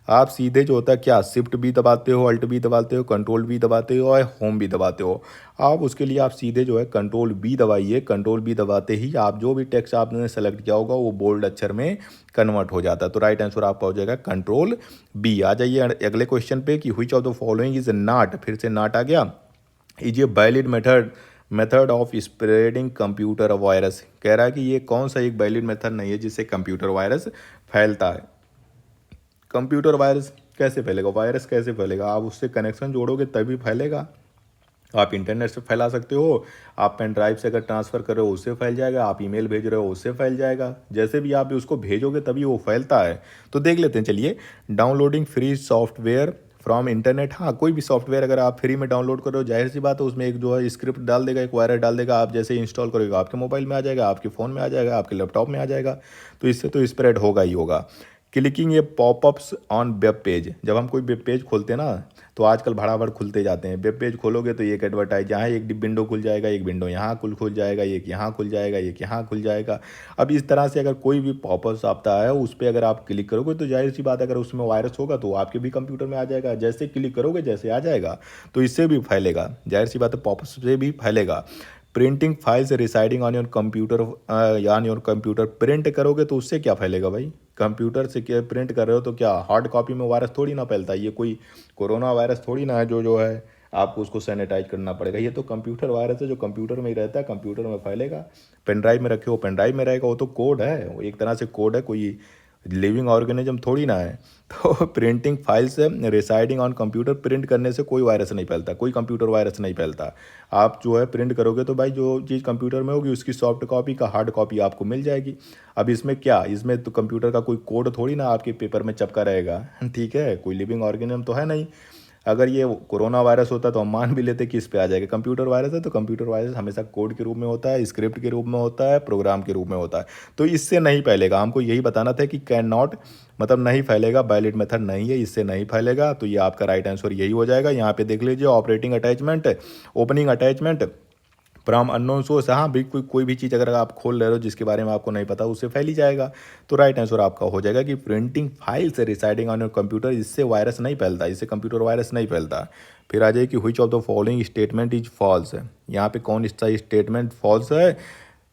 आप सीधे जो होता है क्या, शिफ्ट भी दबाते हो, अल्ट भी दबाते हो, कंट्रोल भी दबाते हो और होम भी दबाते हो। आप उसके लिए आप सीधे जो है कंट्रोल बी दबाइए। कंट्रोल बी दबाते ही आप जो भी टेक्स्ट आपने सेलेक्ट किया होगा वो बोल्ड अक्षर में कन्वर्ट हो जाता है। तो राइट आंसर आपका हो जाएगा कंट्रोल बी। आ जाइए अगले क्वेश्चन पे कि which of the following is not, फिर से नॉट आ गया, is a valid method of spreading computer virus. कह रहा है कि ये कौन सा एक वैलिड मेथड नहीं है जिससे कंप्यूटर वायरस फैलता है। कंप्यूटर वायरस कैसे फैलेगा, वायरस कैसे फैलेगा, आप उससे कनेक्शन जोड़ोगे तभी फैलेगा। आप इंटरनेट से फैला सकते हो, आप पेन ड्राइव से अगर ट्रांसफ़र कर रहे हो उससे फैल जाएगा, आप ईमेल भेज रहे हो उससे फैल जाएगा, जैसे भी आप उसको भेजोगे तभी वो फैलता है। तो देख लेते हैं, चलिए। Downloading free software from internet, हाँ कोई भी सॉफ्टवेयर अगर आप फ्री में डाउनलोड कर रहे हो, जाहिर सी बात है उसमें एक जो है स्क्रिप्ट डाल देगा, एक वायरस डाल देगा, आप जैसे इंस्टॉल करोगे आपके मोबाइल में आ जाएगा, आपके फ़ोन में आ जाएगा, आपके लैपटॉप में आ जाएगा। तो इससे तो स्प्रेड होगा ही होगा। क्लिकिंग ये पॉपअप्स ऑन वेब पेज, जब हम कोई वेब पेज खोलते हैं ना, तो आजकल भड़ाभड़ खुलते जाते हैं। वेब पेज खोलोगे तो एक एडवर्टाइज, यहाँ एक विंडो खुल जाएगा, एक विंडो यहाँ खुल जाएगा, एक यहाँ खुल जाएगा, एक यहाँ खुल जाएगा। अब इस तरह से अगर कोई भी पॉपअप्स आता है उस पर अगर आप क्लिक करोगे तो जाहिर सी बात है अगर उसमें वायरस होगा तो आपके भी कंप्यूटर में आ जाएगा, जैसे क्लिक करोगे जैसे आ जाएगा, तो इससे भी फैलेगा, जाहिर सी बात है पॉपअप से भी फैलेगा। Printing files residing on your computer, on your computer, print करोगे तो उससे क्या फैलेगा भाई, कंप्यूटर से क्या प्रिंट कर रहे हो तो क्या हार्ड कॉपी में वायरस थोड़ी ना फैलता है, ये कोई कोरोना वायरस थोड़ी ना है जो है आपको उसको सैनिटाइज करना पड़ेगा, ये तो कंप्यूटर वायरस है जो कंप्यूटर में ही रहता है, कंप्यूटर में फैलेगा। पेन ड्राइव में रखे हो पेन ड्राइव में रहेगा, वो तो कोड है, वो एक तरह से कोड है, कोई लिविंग ऑर्गेनिज्म थोड़ी ना है। तो प्रिंटिंग फाइल से रिसाइडिंग ऑन कंप्यूटर, प्रिंट करने से कोई वायरस नहीं फैलता, कोई कंप्यूटर वायरस नहीं फैलता। आप जो है प्रिंट करोगे तो भाई जो चीज़ कंप्यूटर में होगी उसकी सॉफ्ट कॉपी का हार्ड कॉपी आपको मिल जाएगी। अब इसमें क्या, इसमें तो कंप्यूटर का कोई कोड थोड़ी ना आपके पेपर में चिपका रहेगा, ठीक है, कोई लिविंग ऑर्गेनिज्म तो है नहीं। अगर ये कोरोना वायरस होता तो हम मान भी लेते कि इस पे आ जाएगा, कंप्यूटर वायरस है तो कंप्यूटर वायरस हमेशा कोड के रूप में होता है, स्क्रिप्ट के रूप में होता है, प्रोग्राम के रूप में होता है, तो इससे नहीं फैलेगा। हमको यही बताना था कि कैन नॉट मतलब नहीं फैलेगा, वैलिड मेथड नहीं है, इससे नहीं फैलेगा। तो ये आपका राइट आंसर यही हो जाएगा। यहाँ पे देख लीजिए, operating attachment, opening attachment from unknown source, हाँ भी कोई भी चीज़ अगर आप खोल रहे हो जिसके बारे में आपको नहीं पता उससे फैल ही जाएगा। तो राइट आंसर आपका हो जाएगा कि प्रिंटिंग फाइल से रिसाइडिंग ऑन योर कंप्यूटर, इससे वायरस नहीं फैलता, इससे कंप्यूटर वायरस नहीं फैलता। फिर आ जाए कि which of the following statement is false, यहाँ पे कौन सा स्टेटमेंट फॉल्स है।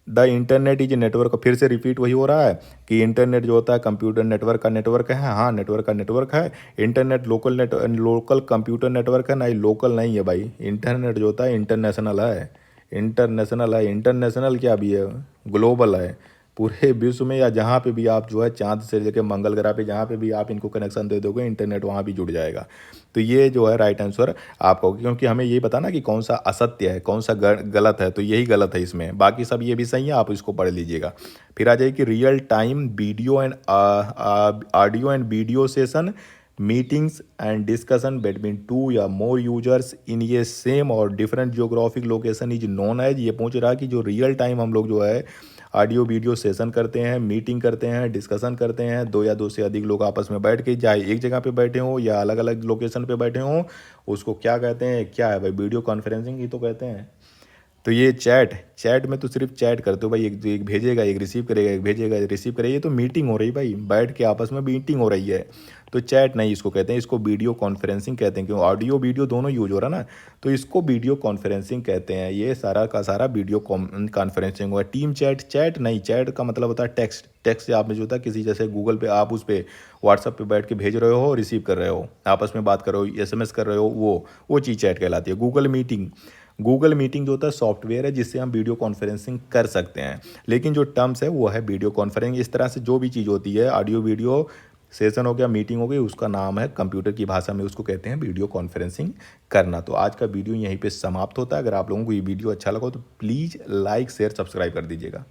द इंटरनेट इज नेटवर्क, फिर से रिपीट वही हो रहा है कि इंटरनेट जो होता है कंप्यूटर नेटवर्क का नेटवर्क है। हाँ, नेटवर्क का नेटवर्क है। इंटरनेट लोकल कंप्यूटर नेटवर्क है, नहीं लोकल नहीं है भाई। इंटरनेट जो होता है इंटरनेशनल है। इंटरनेशनल है, इंटरनेशनल क्या भी है, ग्लोबल है। पूरे विश्व में या जहाँ पे भी आप जो है चांद से लेकर मंगल ग्रह पे जहाँ पे भी आप इनको कनेक्शन दे दोगे इंटरनेट वहाँ भी जुड़ जाएगा। तो ये जो है राइट आंसर आपका होगा, क्योंकि हमें ये बताना कि कौन सा असत्य है कौन सा गलत है, तो यही गलत है इसमें, बाकी सब ये भी सही है, आप इसको पढ़ लीजिएगा। फिर आ जाए कि real time video and audio and video session meetings and discussion between two या मोर यूजर्स इन ये सेम और different geographic location is known as. ये पूछ रहा कि जो रियल टाइम हम लोग जो है ऑडियो वीडियो सेशन करते हैं, मीटिंग करते हैं, डिस्कशन करते हैं, दो या दो से अधिक लोग आपस में बैठ के, चाहे एक जगह पे बैठे हों या अलग अलग लोकेशन पे बैठे हों, उसको क्या कहते हैं, क्या है भाई, वीडियो कॉन्फ्रेंसिंग ही तो कहते हैं। तो ये चैट चैट में तो सिर्फ चैट करते हो भाई, एक भेजेगा एक रिसीव करेगा, एक भेजेगा एक रिसीव करेगा, ये तो मीटिंग हो रही भाई, बैठ के आपस में मीटिंग हो रही है। तो चैट नहीं इसको कहते हैं, इसको वीडियो कॉन्फ्रेंसिंग कहते हैं, क्यों ऑडियो वीडियो दोनों यूज हो रहा ना, तो इसको वीडियो कॉन्फ्रेंसिंग कहते हैं। ये सारा का सारा वीडियो कॉन्फ्रेंसिंग हुआ। टीम चैट चैट नहीं, चैट का मतलब होता है टेक्स्ट, टेक्स्ट आप में जो होता है किसी जैसे गूगल पे आप उस पर व्हाट्सअप पे बैठ के भेज रहे हो, रिसीव कर रहे हो, आपस में बात कर रहे हो, एसएमएस कर रहे हो, वो चीज़ चैट कहलाती है। गूगल मीटिंग जो होता है सॉफ्टवेयर है जिससे हम वीडियो कॉन्फ्रेंसिंग कर सकते हैं, लेकिन जो टर्म्स है वो है वीडियो कॉन्फ्रेंसिंग। इस तरह से जो भी चीज़ होती है, ऑडियो वीडियो सेशन हो गया, मीटिंग हो गई, उसका नाम है कंप्यूटर की भाषा में उसको कहते हैं वीडियो कॉन्फ्रेंसिंग करना। तो आज का वीडियो यहीं पे समाप्त होता है। अगर आप लोगों को ये वीडियो अच्छा लगा तो प्लीज़ लाइक शेयर सब्सक्राइब कर दीजिएगा।